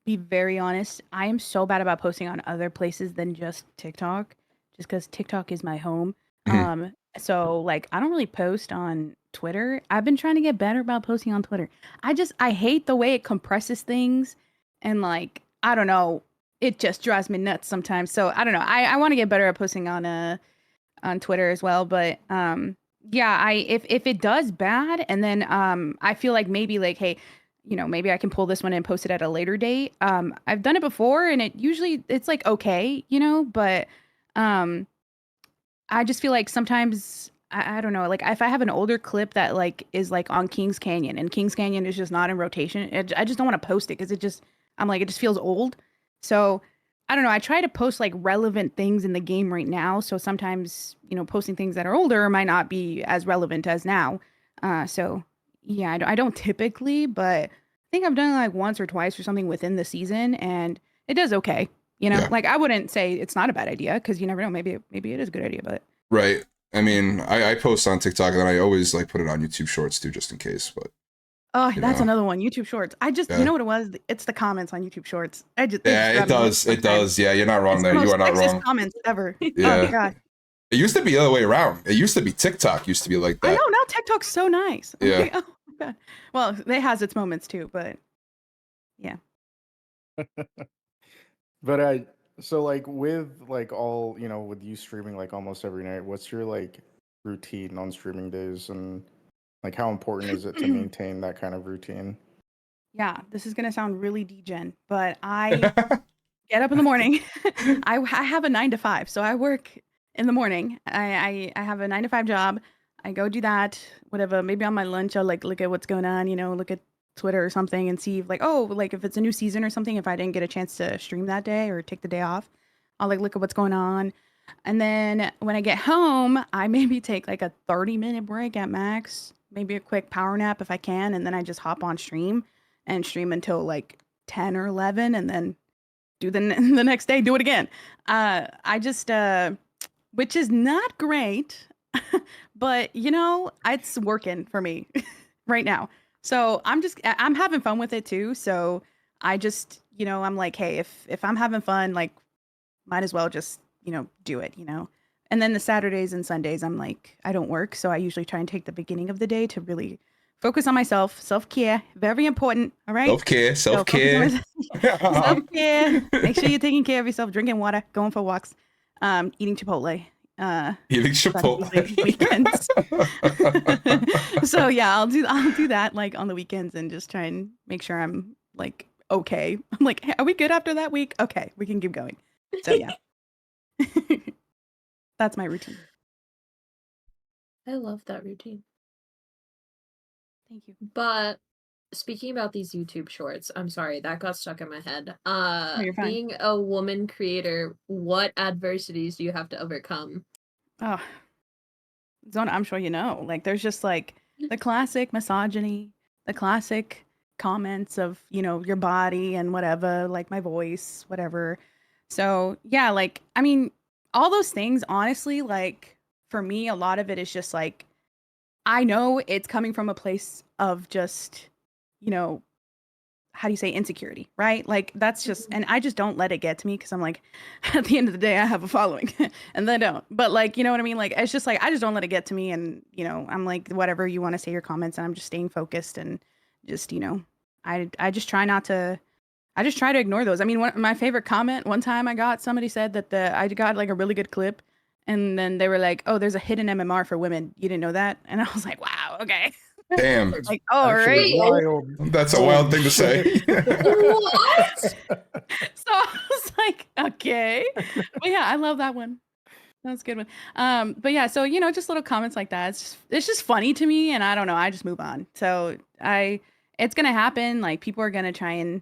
be very honest, I am so bad about posting on other places than just TikTok, just because TikTok is my home. Mhm. So like I don't really post on Twitter. I've been trying to get better about posting on Twitter. I hate the way it compresses things and like I don't know, it just drives me nuts sometimes. So I don't know. I want to get better at posting on Twitter as well, but yeah, I if it does bad and then I feel like maybe like hey, you know, maybe I can pull this one and post it at a later date. I've done it before and it's like okay, you know, but um I just feel like sometimes I don't know, like if I have an older clip that like is like on Kings Canyon and Kings Canyon is just not in rotation, I just don't want to post it because it just I'm like it just feels old. So I don't know. I try to post like relevant things in the game right now. So sometimes, you know, posting things that are older might not be as relevant as now. So yeah, I don't typically, but I think I've done it like once or twice or something within the season, and it does okay. You know, Yeah, like I wouldn't say it's not a bad idea because you never know. Maybe it is a good idea, but right. I mean, I post on TikTok and then I always like put it on YouTube Shorts too, just in case. But oh, you that's know, another one. YouTube Shorts. You yeah, know what it was? It's the comments on YouTube Shorts. They just yeah, it drive me nuts does. It sometimes. does. Yeah, you're not wrong It's the there. You most are not sexist wrong. comments ever. Oh Yeah, God. It used to be the other way around. It used to be TikTok used to be like that. I know, now TikTok's so nice. I'm Yeah. like, oh my god. Well, it has its moments too, but yeah. But so like with like all, you know, with you streaming like almost every night, what's your like routine on streaming days, and like how important is it to maintain that kind of routine? Yeah, this is gonna sound really degen, but I get up in the morning. I have a 9 to 5, so I work in the morning. I have a 9 to 5 job. I go do that, whatever. Maybe on my lunch, I'll like look at what's going on, you know, look at Twitter or something and see if like, oh, like if it's a new season or something, if I didn't get a chance to stream that day or take the day off, I'll like look at what's going on. And then when I get home, I maybe take like a 30-minute break at max, maybe a quick power nap if I can, and then I just hop on stream and stream until like 10 or 11 and then do the next day, do it again. I just which is not great, but you know, it's working for me right now. So I'm having fun with it too. So I just, you know, I'm like, hey, if I'm having fun, like might as well just, you know, do it, you know. And then the Saturdays and Sundays, I'm like, I don't work, so I usually try and take the beginning of the day to really focus on myself. Self-care, very important. All right. Self-care, So focus on self-care. myself. Self-care. Make sure you're taking care of yourself, drinking water, going for walks, eating Chipotle. Eating That's Chipotle. usually weekends. So yeah, I'll do that like on the weekends and just try and make sure I'm like okay. I'm like, hey, are we good after that week? Okay, we can keep going. So yeah. That's my routine. I love that routine. Thank you. But speaking about these YouTube shorts, I'm sorry, that got stuck in my head. Oh, you're fine. Being a woman creator, what adversities do you have to overcome? Oh, Zona, I'm sure you know. Like, there's just like the classic misogyny, the classic comments of, you know, your body and whatever, like my voice, whatever. So, yeah, like, I mean, all those things, honestly, like, for me, a lot of it is just like, I know it's coming from a place of just, you know, how do you say insecurity, right? Like that's just, and I just don't let it get to me because I'm like, at the end of the day, I have a following and they don't. But like, you know what I mean? Like, it's just like, I just don't let it get to me. And, you know, I'm like, whatever you want to say your comments and I'm just staying focused and just, you know, I just try not to, I just try to ignore those. I mean, my favorite comment one time I got, somebody said that I got like a really good clip and then they were like, oh, there's a hidden MMR for women. You didn't know that? And I was like, wow, okay. Damn. Like, all right. Wild. That's a wild thing to say. What? So I was like, okay. But yeah, I love that one. That was a good one. But yeah, so you know, just little comments like that. It's just funny to me, and I don't know, I just move on. So it's gonna happen. Like people are gonna try and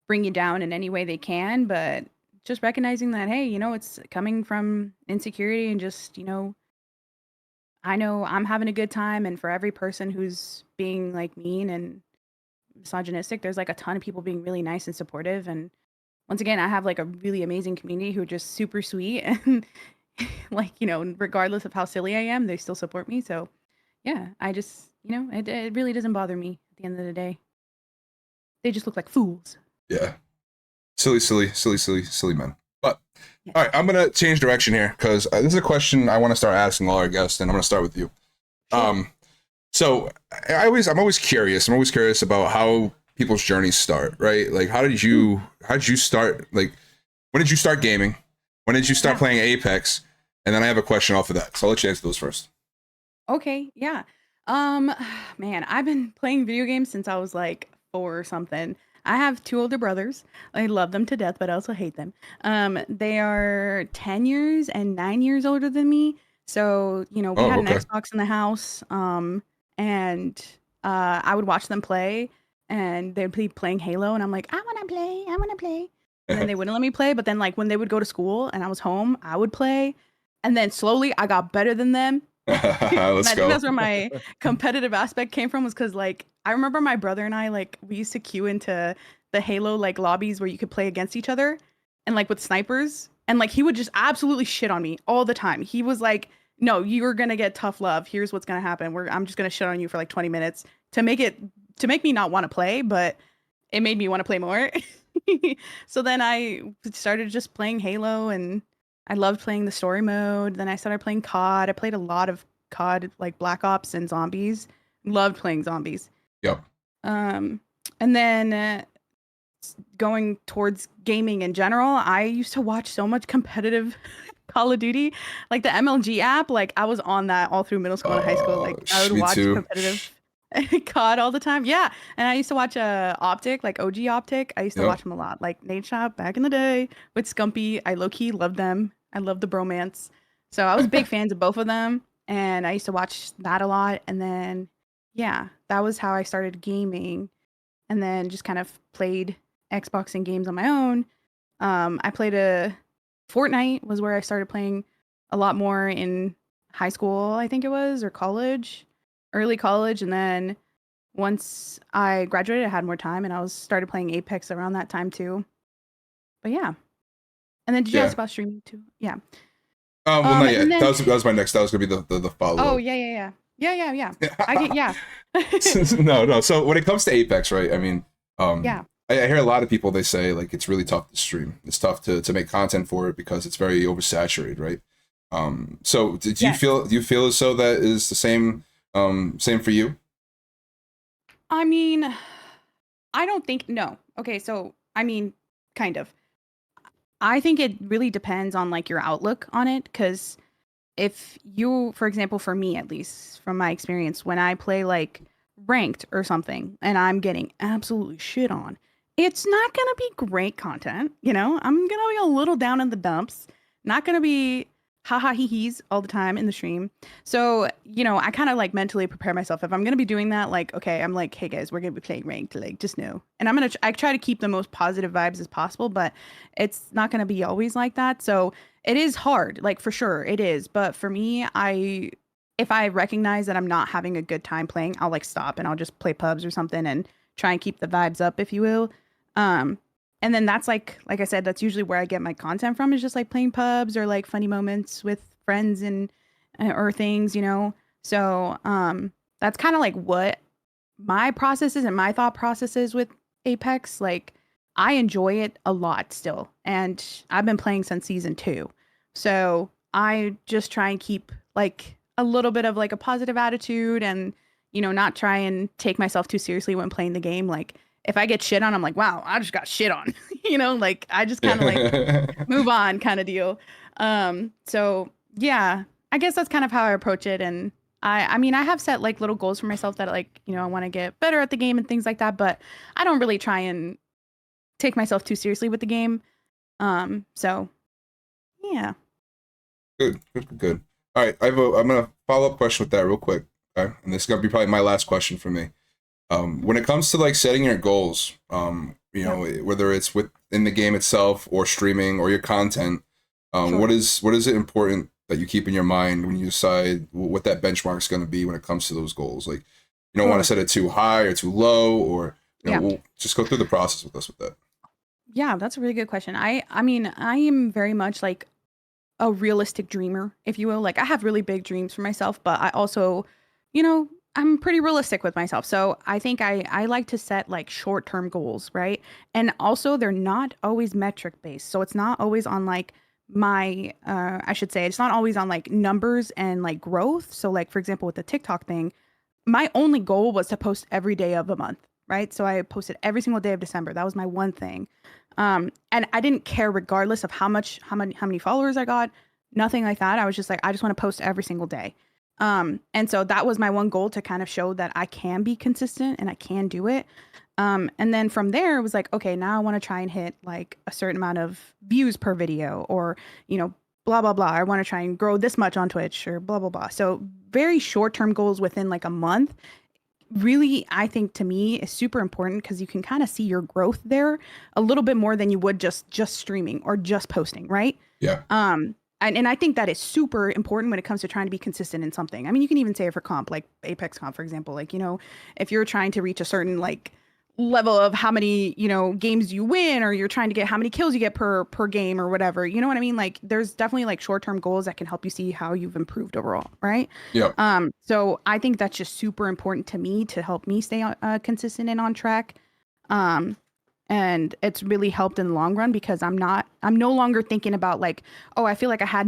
bring you down in any way they can, but just recognizing that, hey, you know, it's coming from insecurity and just, you know I'm having a good time, and for every person who's being like mean and misogynistic, there's like a ton of people being really nice and supportive. And once again, I have like a really amazing community who are just super sweet and like, you know, regardless of how silly I am, they still support me. So yeah, I just, you know, it really doesn't bother me at the end of the day. They just look like fools. Yeah. Silly men. But Yeah. all right, I'm gonna change direction here because this is a question I want to start asking all our guests, and I'm gonna start with you. Sure. So I'm always curious. I'm always curious about how people's journeys start, right? Like, how did you start? Like, when did you start gaming? When did you start Yeah. playing Apex? And then I have a question off of that. So I'll let you answer those first. Okay, yeah. Man, I've been playing video games since I was like 4 or something. I have 2 older brothers. I love them to death, but I also hate them. They are 10 years and 9 years older than me. So, you know, we Oh, had an okay. Xbox in the house. And I would watch them play and they'd be playing Halo and I'm like, I want to play. And then they wouldn't let me play, but then like when they would go to school and I was home, I would play. And then slowly I got better than them. And Let's I think go. that's where my competitive aspect came from, was because like I remember my brother and I, like we used to queue into the Halo like lobbies where you could play against each other and like with snipers, and like he would just absolutely shit on me all the time. He was like, no, you're gonna get tough love, here's what's gonna happen, I'm just gonna shit on you for like 20 minutes to make me not want to play, but it made me want to play more. So then I started just playing Halo, and I loved playing the story mode. Then I started playing COD. I played a lot of COD, like Black Ops and Zombies. Loved playing Zombies. Yep. And then going towards gaming in general, I used to watch so much competitive Call of Duty, like the MLG app. Like I was on that all through middle school and high school. Like I would Me watch too. competitive COD all the time. Yeah, and I used to watch Optic, like OG Optic. I used to Yep. watch them a lot, like Nate Shop back in the day with Scumpy. I low key loved them. I loved the bromance. So I was big fans of both of them, and I used to watch that a lot. And then, yeah, that was how I started gaming, and then just kind of played Xbox and games on my own. I played a Fortnite was where I started playing a lot more in high school, I think it was, or college, early college, and then once I graduated, I had more time, and I was started playing Apex around that time too. But yeah, and then did you ask Yeah. about streaming too? Yeah. Well, not And yet. then That was my next. That was gonna be the follow oh up. yeah. I get yeah. No. So when it comes to Apex, right? I mean, Yeah. I hear a lot of people, they say like it's really tough to stream. It's tough to make content for it because it's very oversaturated, right? So do Yes. you feel as though that is the same for you? I mean, I don't think no. Okay, so I mean, kind of. I think it really depends on like your outlook on it, because if you, for example, for me at least, from my experience, when I play like ranked or something and I'm getting absolutely shit on, it's not gonna be great content, you know? I'm gonna be a little down in the dumps, not gonna be haha hee hees all the time in the stream. So, I kind of like mentally prepare myself. If I'm gonna be doing that, like, okay, I'm like, hey guys, we're gonna be playing ranked, like, just know. And I try to keep the most positive vibes as possible, but it's not gonna be always like that. So it is hard, like for sure it is. But for me, if I recognize that I'm not having a good time playing, I'll like stop and I'll just play pubs or something and try and keep the vibes up, if you will. Um, and then that's like I said, that's usually where I get my content from, is just like playing pubs or like funny moments with friends and or things. So that's kind of like what my process is and my thought process is with Apex. Like I enjoy it a lot still, and I've been playing since season 2. So I just try and keep like a little bit of like a positive attitude, and not try and take myself too seriously when playing the game. Like if I get shit on, I'm like, wow, I just got shit on. Like I just kind of like move on kind of deal. So yeah, I guess that's kind of how I approach it. And I mean, I have set like little goals for myself that like, I want to get better at the game and things like that, but I don't really try and take myself too seriously with the game. So yeah. Good. All right, I'm gonna follow up question with that real quick. Okay, and this is gonna be probably my last question for me. When it comes to like setting your goals, whether it's within the game itself or streaming or your content, Sure. what is it important that you keep in your mind when you decide what that benchmark is going to be when it comes to those goals? Like, you don't want to Sure. set it too high or too low, or Yeah. we'll just go through the process with us with that. Yeah, that's a really good question. I mean, I am very much like a realistic dreamer, if you will. Like I have really big dreams for myself, but I also, I'm pretty realistic with myself. So I think I like to set like short-term goals, right? And also they're not always metric based. So it's not always on like I should say it's not always on like numbers and like growth. So like for example with the TikTok thing, my only goal was to post every day of a month, right? So I posted every single day of December. That was my one thing. And I didn't care regardless of how many followers I got, nothing like that. I was just like, I just want to post every single day. And so that was my one goal, to kind of show that I can be consistent and I can do it. And then from there it was like, okay, now I want to try and hit like a certain amount of views per video, or, blah, blah, blah. I want to try and grow this much on Twitch, or blah, blah, blah. So very short-term goals within like a month, really, I think to me is super important, because you can kind of see your growth there a little bit more than you would just streaming or just posting, right? Yeah. And I think that is super important when it comes to trying to be consistent in something. I mean, you can even say it for comp, like Apex comp, for example. Like, if you're trying to reach a certain like level of how many, games you win, or you're trying to get how many kills you get per game or whatever, you know what I mean? Like there's definitely like short-term goals that can help you see how you've improved overall, right? Yeah. So I think that's just super important to me to help me stay consistent and on track. And it's really helped in the long run because I'm no longer thinking about like, oh, I feel like I had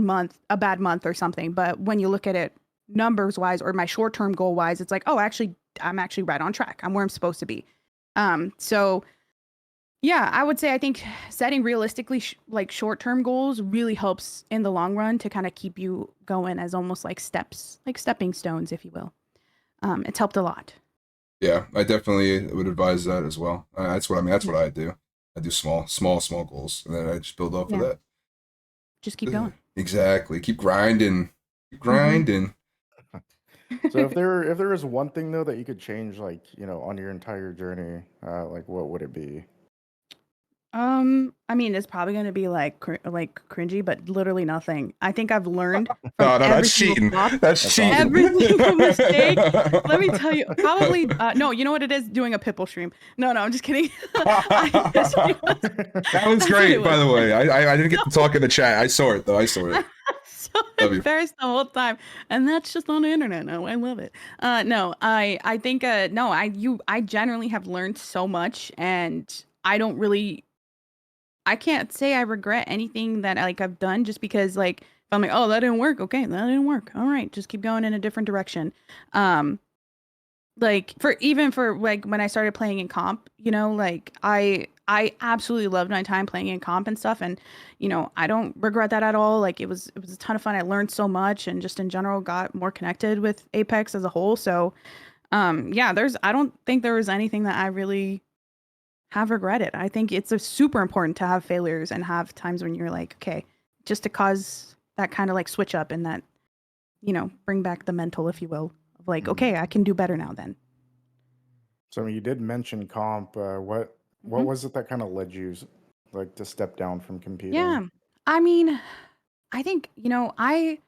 a bad month or something. But when you look at it numbers wise or my short-term goal wise, it's like, oh, actually, I'm actually right on track. I'm where I'm supposed to be. So yeah, I would say I think setting realistically like short-term goals really helps in the long run to kind of keep you going as almost like steps, like stepping stones, if you will. It's helped a lot. Yeah, I definitely would advise that as well. That's what I mean. That's what I do. I do small goals, and then I just build off of that. Just keep going. Exactly. Keep grinding. Keep grinding. So if there was one thing though that you could change, like on your entire journey, like what would it be? I mean, it's probably gonna be like cringy, but literally nothing. I think I've learned from No, every that's single cheating. flop, That's cheating. every single mistake. Let me tell you, probably no. You know what it is? Doing a Pipple stream. No, I'm just kidding. That was great, by the way. I didn't get to talk in the chat. I saw it though. I saw it. So embarrassed the whole time, and that's just on the internet. No, I love it. No, I think no, I generally have learned so much, and I can't say I regret anything that like I've done just because like if I'm like, oh, that didn't work. Okay, that didn't work. All right, just keep going in a different direction. Like for like when I started playing in comp, like I absolutely loved my time playing in comp and stuff, and I don't regret that at all. Like it was a ton of fun. I learned so much, and just in general got more connected with Apex as a whole. So, yeah, I don't think there was anything that I really have regretted. I think it's super important to have failures and have times when you're like, okay, just to cause that kind of like switch up and that, bring back the mental, if you will, of like, okay, I can do better now then. So you did mention comp. What was it that kind of led you like to step down from competing? Yeah. I mean, I think, I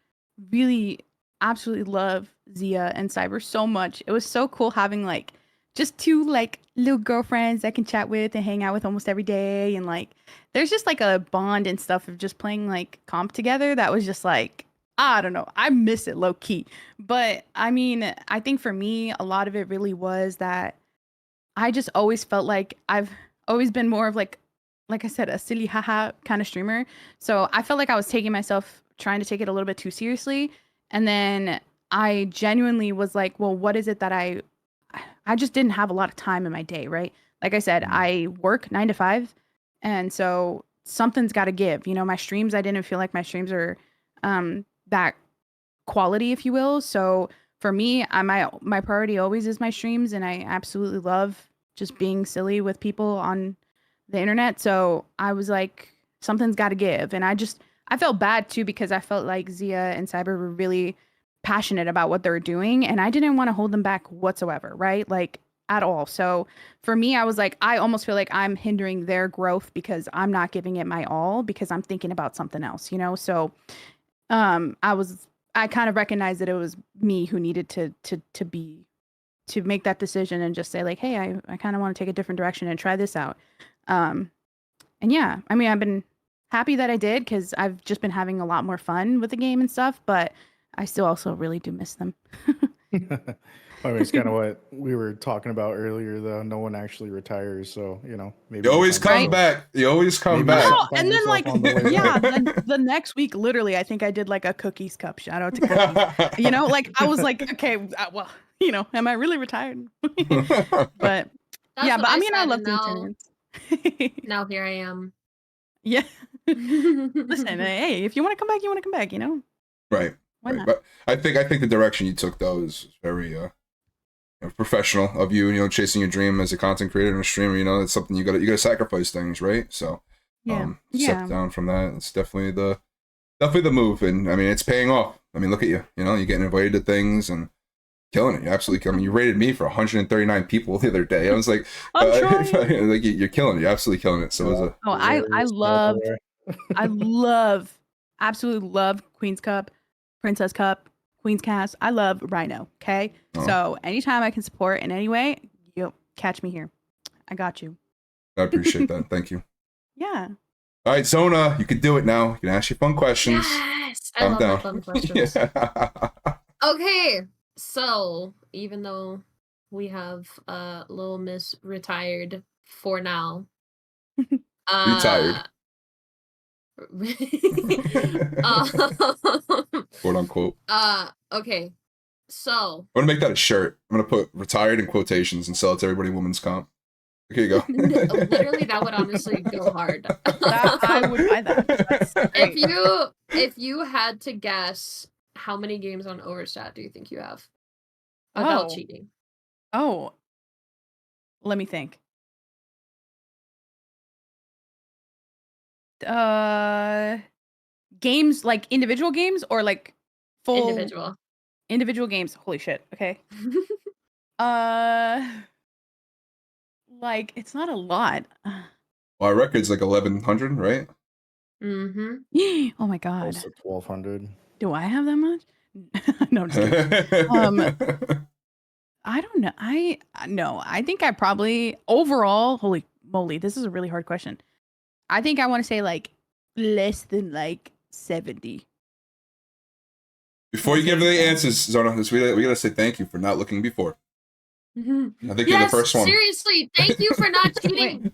really absolutely love Zia and Cyber so much. It was so cool having like just two like little girlfriends I can chat with and hang out with almost every day. And like, there's just like a bond and stuff of just playing like comp together. That was just like, I don't know. I miss it low key. But I mean, I think for me, a lot of it really was that I just always felt like I've always been more of like I said, a silly haha kind of streamer. So I felt like I was trying to take it a little bit too seriously. And then I genuinely was like, well, what is it that I just didn't have a lot of time in my day, right? Like I said, I work 9 to 5. And so something's got to give. My streams, I didn't feel like my streams are that quality, if you will. So for me, my priority always is my streams, and I absolutely love just being silly with people on the internet. So I was like, something's got to give. And I felt bad too because I felt like Zia and Cyber were really passionate about what they were doing, and I didn't want to hold them back whatsoever, right? Like at all. So for me, I was like, I almost feel like I'm hindering their growth because I'm not giving it my all because I'm thinking about something else, So I kind of recognized that it was me who needed to make that decision and just say like, hey, I kind of want to take a different direction and try this out. And yeah, I mean, I've been happy that I did because I've just been having a lot more fun with the game and stuff, but I still also really do miss them. I mean, it's kind of what we were talking about earlier, though. No one actually retires, so maybe you always come back. You always come back. No, and then like, yeah, the next week, literally, I think I did like a cookies cup. Shout out to cookies. Like I was like, okay, well, am I really retired? But yeah, but I mean, I love the returns. Now here I am. Yeah. Listen, hey, if you want to come back, you want to come back, Right. Why not? But I think the direction you took though is very professional of you. Chasing your dream as a content creator and a streamer. It's something you gotta sacrifice things, right? So step down from that. It's definitely the move, and I mean it's paying off. I mean, look at you. You're getting invited to things and killing it. You're absolutely. I mean, you rated me for 139 people the other day. I was like, like you're killing it. You're absolutely killing it. So I absolutely love Queen's Cup, Princess Cup, Queen's Cast. I love Ryno. Okay, so anytime I can support in any way, you'll catch me here. I got you. I appreciate that. Thank you. Yeah. All right, Zona, you can do it now. You can ask your fun questions. Yes, I love my fun questions. Okay. So, even though we have Little Miss retired for now, Retired. Um, Quote unquote. okay. So I'm gonna make that a shirt. I'm gonna put retired in quotations and sell it to everybody women's comp. Here you go. literally that would honestly go hard. I would buy that. That's great. If you had to guess how many games on Overstat do you think you have without cheating? Oh. Let me think. Games like individual games or like full individual games. Holy shit. Okay. Like it's not a lot. Well, our record's like 1,100, right? Mm-hmm. Oh my god. Close to 1,200. Do I have that much? No, I'm just kidding. I don't know. I think I probably overall, holy moly, this is a really hard question. I think I want to say like less than like 70. Before you give the answers, Zona, we gotta say thank you for not looking before. Mm-hmm. I think you're the first one. Seriously, thank you for not cheating.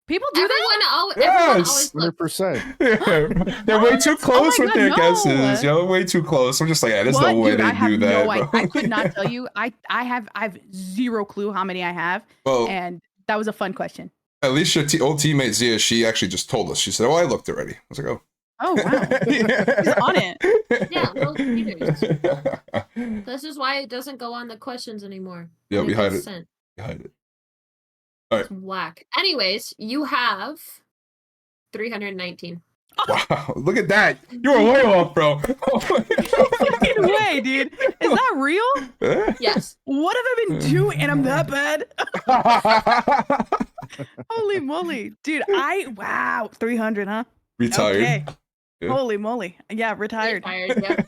People do that? Everyone always 100%. They're way too close with their no. guesses. Yo, way too close. I'm just like, there's no way Dude, they do that. No, I could not tell you. I have zero clue how many I have. Well, and that was a fun question. At least your old teammate Zia, she actually just told us. She said, "Oh, I looked already." I was like, "Oh, wow, he's on it." Yeah, well, cheaters. This is why it doesn't go on the questions anymore. Yeah, we hide it. Sent. We hide it. All right. It's whack. Anyways, you have 319. Wow, look at that. You were way off, bro. Fucking way, dude. Is that real? Yes. What have I been doing? And I'm that bad? Holy moly. Dude, wow. 300, huh? Retired. Okay. Good. Holy moly. Yeah, retired. Yeah.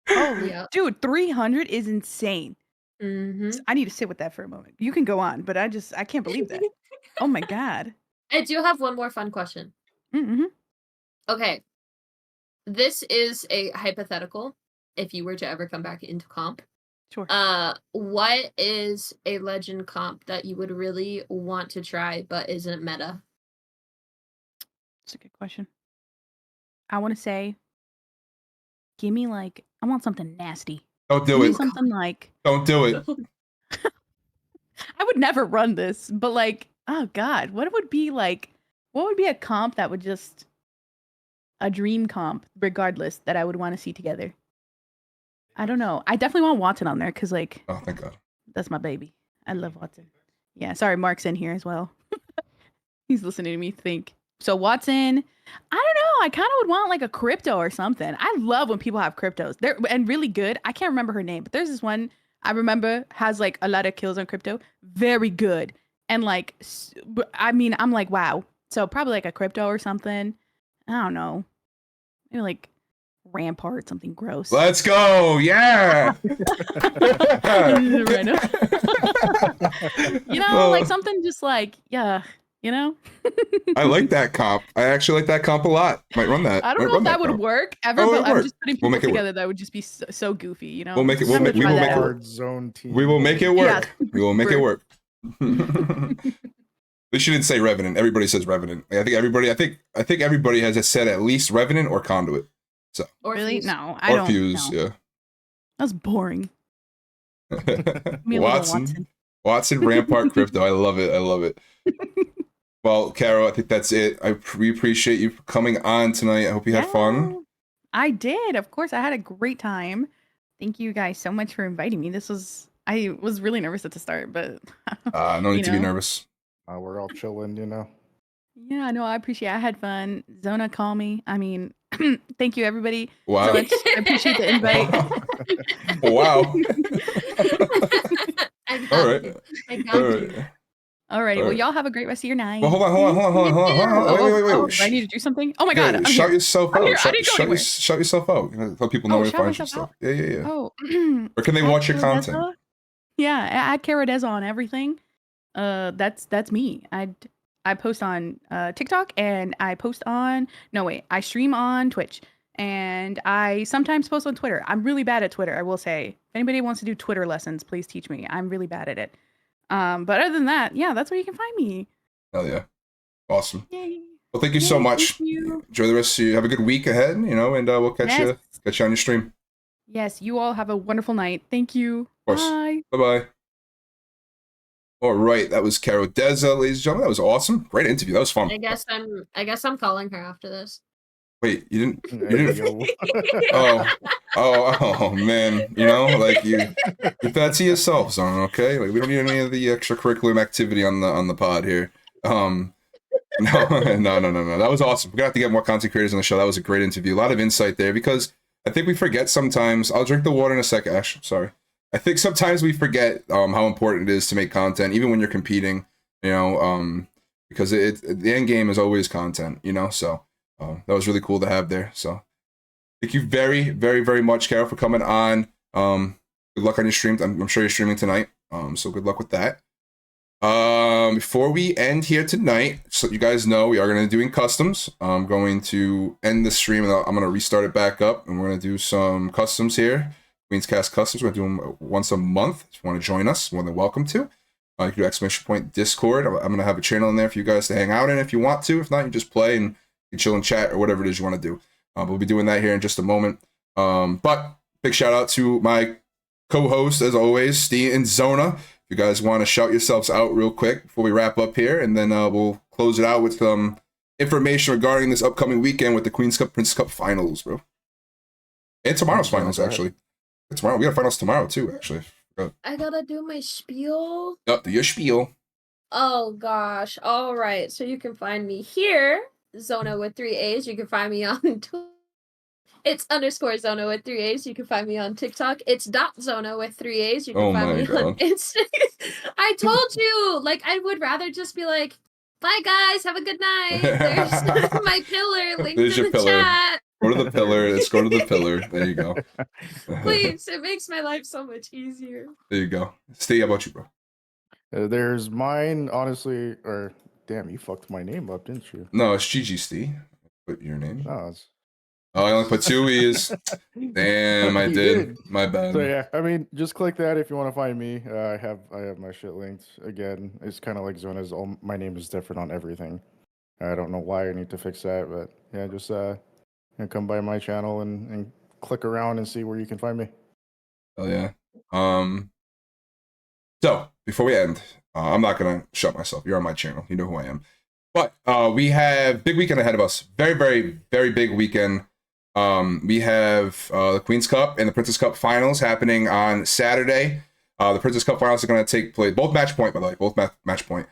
Oh, yeah. Dude, 300 is insane. Mm-hmm. I need to sit with that for a moment. You can go on, but I can't believe that. Oh my god. I do have one more fun question. Mm-hmm. Okay. This is a hypothetical. If you were to ever come back into comp. Sure. What is a legend comp that you would really want to try but isn't meta? That's a good question. I want to say, give me like, I want something nasty. Don't do give it. Me something like. Don't do it. I would never run this, but like, oh god, what would be a comp that would just a dream comp, regardless, that I would want to see together? I don't know. I definitely want Watson on there because, like, oh, thank God, that's my baby. I love Watson. Yeah, sorry, Mark's in here as well. He's listening to me think. So Watson, I don't know. I kind of would want like a crypto or something. I love when people have cryptos. They're and really good. I can't remember her name, but there's this one I remember has like a lot of kills on crypto. Very good. And like, I mean, I'm like, wow. So probably like a crypto or something. I don't know. Maybe like Rampart, something gross. Let's go. Yeah. Ryno. Like something just like, yeah. I like that comp. I actually like that comp a lot. Might run that. I don't know if that would work ever, but I'm just putting people together that would just be so goofy, We'll make it. We will make it work. We will make it work. We will make it work. They shouldn't say Revenant. Everybody says Revenant. I think everybody has said at least Revenant or Conduit. So. Or really? Fuse. No, I don't. Fuse. No. Yeah. That's boring. Watson, Rampart, Crypto. I love it. Well, Caro, I think that's it. We appreciate you coming on tonight. I hope you had fun. I did. Of course, I had a great time. Thank you guys so much for inviting me. I was really nervous at the start, but no need to be nervous. We're all chilling, Yeah, no, I appreciate it. I had fun. Zona, call me. I mean, thank you, everybody. Wow. So much. I appreciate the invite. Wow. All right. Alrighty, well, y'all have a great rest of your night. Well, hold on. Wait. Do I need to do something? Oh my god. Yeah, shout yourself out. Shout yourself out. Let people know where to find your stuff. Yeah. Oh. Where can they watch your content? Yeah, at Karodeza on everything. That's me. I post on TikTok and I stream on Twitch and I sometimes post on Twitter. I'm really bad at Twitter, I will say. If anybody wants to do Twitter lessons, please teach me. I'm really bad at it. But other than that, yeah, that's where you can find me. Hell yeah. Awesome. Yay. Well, thank you so Yay, much. thank you. Enjoy the rest of you. Have a good week ahead, and we'll catch you on your stream. Yes, you all have a wonderful night. Thank you. Of course. Bye. Bye-bye. All right, that was Karodeza, ladies and gentlemen. That was awesome. Great interview. That was fun. I guess I'm calling her after this. Wait, you didn't? Yo. Oh, man. Like you keep that to yourself, Zona. Okay, like we don't need any of the extracurricular activity on the pod here. No. That was awesome. We're gonna have to get more content creators on the show. That was a great interview. A lot of insight there because I think we forget sometimes. I'll drink the water in a sec, Ash. Sorry. I think sometimes we forget how important it is to make content, even when you're competing. Because the end game is always content. So that was really cool to have there. So thank you very, very, very much, Carol, for coming on. Good luck on your stream. I'm sure you're streaming tonight. So good luck with that. Before we end here tonight, so you guys know we are going to be doing customs. I'm going to end the stream and I'm going to restart it back up, and we're going to do some customs here. Queen's Cast Customs. We're going to do them once a month. If you want to join us, more than welcome to. You can do ! Discord. I'm going to have a channel in there for you guys to hang out in if you want to. If not, you just play and you chill and chat or whatever it is you want to do. We'll be doing that here in just a moment. But big shout out to my co-host, as always, Stee and Zona. If you guys want to shout yourselves out real quick before we wrap up here, and then we'll close it out with some information regarding this upcoming weekend with the Queen's Cup, Princess Cup finals, bro. And tomorrow's finals, actually. Tomorrow, we got finals tomorrow, too, actually. I gotta do my spiel. Yep, do your spiel. Oh, gosh. All right. So you can find me here, Zona with 3 A's. You can find me on Twitter. It's _Zona with 3 A's. You can find me on TikTok. It's .Zona with 3 A's. You can find me on Instagram. I told you, I would rather just be like, bye guys, have a good night. There's my pillar linked in the chat. Go to the pillar. Let's go to the pillar. There you go. Please, it makes my life so much easier. There you go. Stay, how about you, bro? There's mine, honestly, or damn, you fucked my name up, didn't you? No, it's Gigi Stee. Put your name. No, it's... Oh, I only put 2 E's. Damn, I did. My bad. So yeah, I mean, just click that if you want to find me. I have my shit linked. Again, it's kind of like Zona's. My name is different on everything. I don't know why I need to fix that, but yeah, just come by my channel and click around and see where you can find me. Oh yeah. So before we end, I'm not gonna shut myself. You're on my channel. You know who I am. But we have big weekend ahead of us. Very, very, very big weekend. We have the Queen's Cup and the Princess Cup finals happening on Saturday. The Princess Cup finals are going to take place, both match point, by the way, both match point.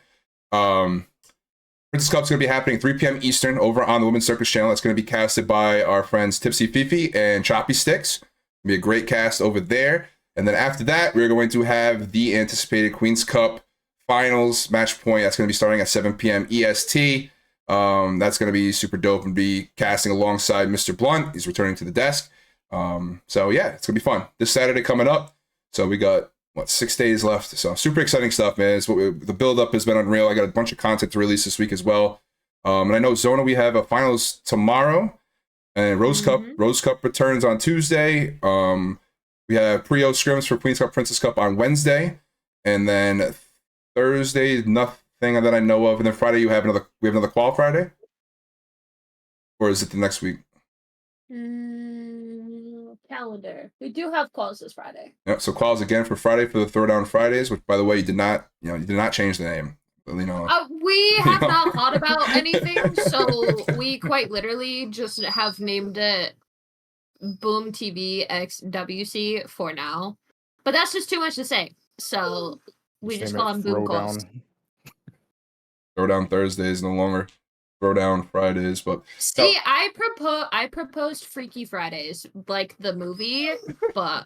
Princess Cup's going to be happening 3 p.m. Eastern over on the Women's Circus channel. That's going to be casted by our friends Tipsy Fifi and Choppy Sticks. It'll be a great cast over there. And then after that, we're going to have the anticipated Queen's Cup finals match point. That's going to be starting at 7 p.m. EST. That's going to be super dope and be casting alongside Mr. Blunt. He's returning to the desk. So yeah, it's going to be fun. This Saturday coming up. So we got, 6 days left. So super exciting stuff, man. The build-up has been unreal. I got a bunch of content to release this week as well. And I know Zona, we have a finals tomorrow. And Rose Cup returns on Tuesday. We have pre-O scrims for Queen's Cup, Princess Cup on Wednesday. And then Thursday, nothing that I know of. And then Friday, we have another qual Friday? Or is it the next week? Calendar. We do have quals this Friday. Yep, so quals again for Friday for the Throwdown Fridays, which by the way, you did not change the name. We have not thought about anything, so we quite literally just have named it Boom TV X WC for now. But that's just too much to say. So we just call them Boom Calls. Throwdown Thursdays no longer Throwdown Fridays, but see, I proposed Freaky Fridays, like the movie, but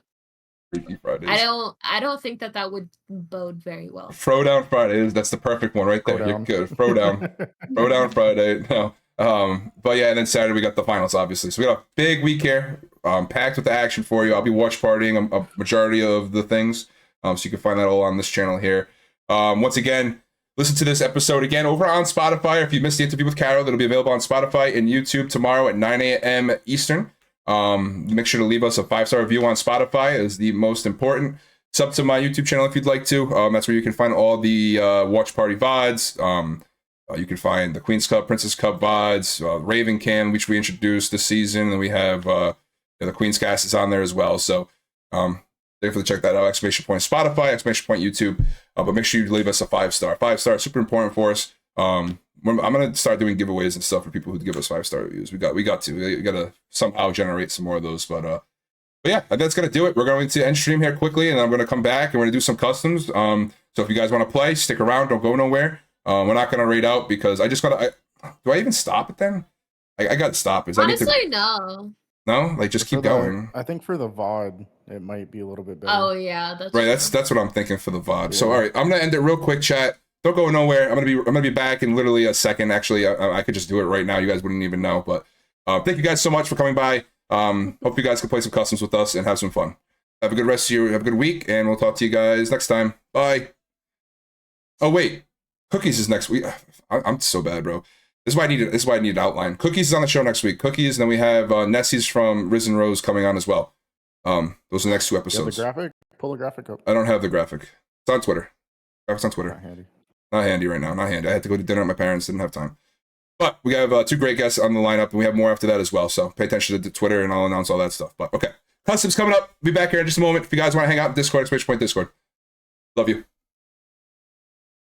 Freaky Fridays. I don't think that would bode very well. Throwdown Fridays, that's the perfect one right there. You're good. Throwdown Friday. No. But yeah, and then Saturday we got the finals, obviously. So we got a big week here, packed with the action for you. I'll be watch partying a majority of the things, so you can find that all on this channel here. Once again, listen to this episode again over on Spotify. If you missed the interview with Carol, it'll be available on Spotify and YouTube tomorrow at 9 a.m. Eastern. Make sure to leave us a 5-star review on Spotify is the most important. Sub to my YouTube channel if you'd like to. That's where you can find all the watch party VODs. You can find the Queen's Cup, Princess Cup VODs, Raven Cam, which we introduced this season, and we have the Queen's Cast is on there as well. So definitely check that out. Exclamation point Spotify, exclamation point YouTube. But make sure you leave us a 5-star. 5-star, super important for us. I'm gonna start doing giveaways and stuff for people who give us 5-star reviews. We got to somehow generate some more of those. But yeah, that's gonna do it. We're going to end stream here quickly, and I'm gonna come back and we're gonna do some customs. So if you guys want to play, stick around. Don't go nowhere. We're not gonna raid out because I just gotta. Do I even stop it then? I gotta stop. Honestly, no. No, like just keep going. I think for the VOD, it might be a little bit better. Oh yeah, that's right. true. That's what I'm thinking for the VOD. Yeah. So all right, I'm gonna end it real quick, chat. Don't go nowhere. I'm gonna be back in literally a second. Actually, I could just do it right now. You guys wouldn't even know. But thank you guys so much for coming by. Hope you guys can play some customs with us and have some fun. Have a good rest of your have a good week, and we'll talk to you guys next time. Bye. Oh wait, Cookies is next week. I'm so bad, bro. This is why I need it. This is why I need an outline. Cookies is on the show next week. Cookies, and then we have Nessie's from Risen Rose coming on as well. Those are the next 2 episodes. The graphic? Pull the graphic up. I don't have the graphic. It's on Twitter. Graphic's on Twitter. Not handy. Not handy right now. Not handy. I had to go to dinner with my parents. Didn't have time. But we have 2 great guests on the lineup, and we have more after that as well. So pay attention to Twitter, and I'll announce all that stuff. But okay, customs coming up. Be back here in just a moment. If you guys want to hang out in Discord, exclamation point Discord. Love you.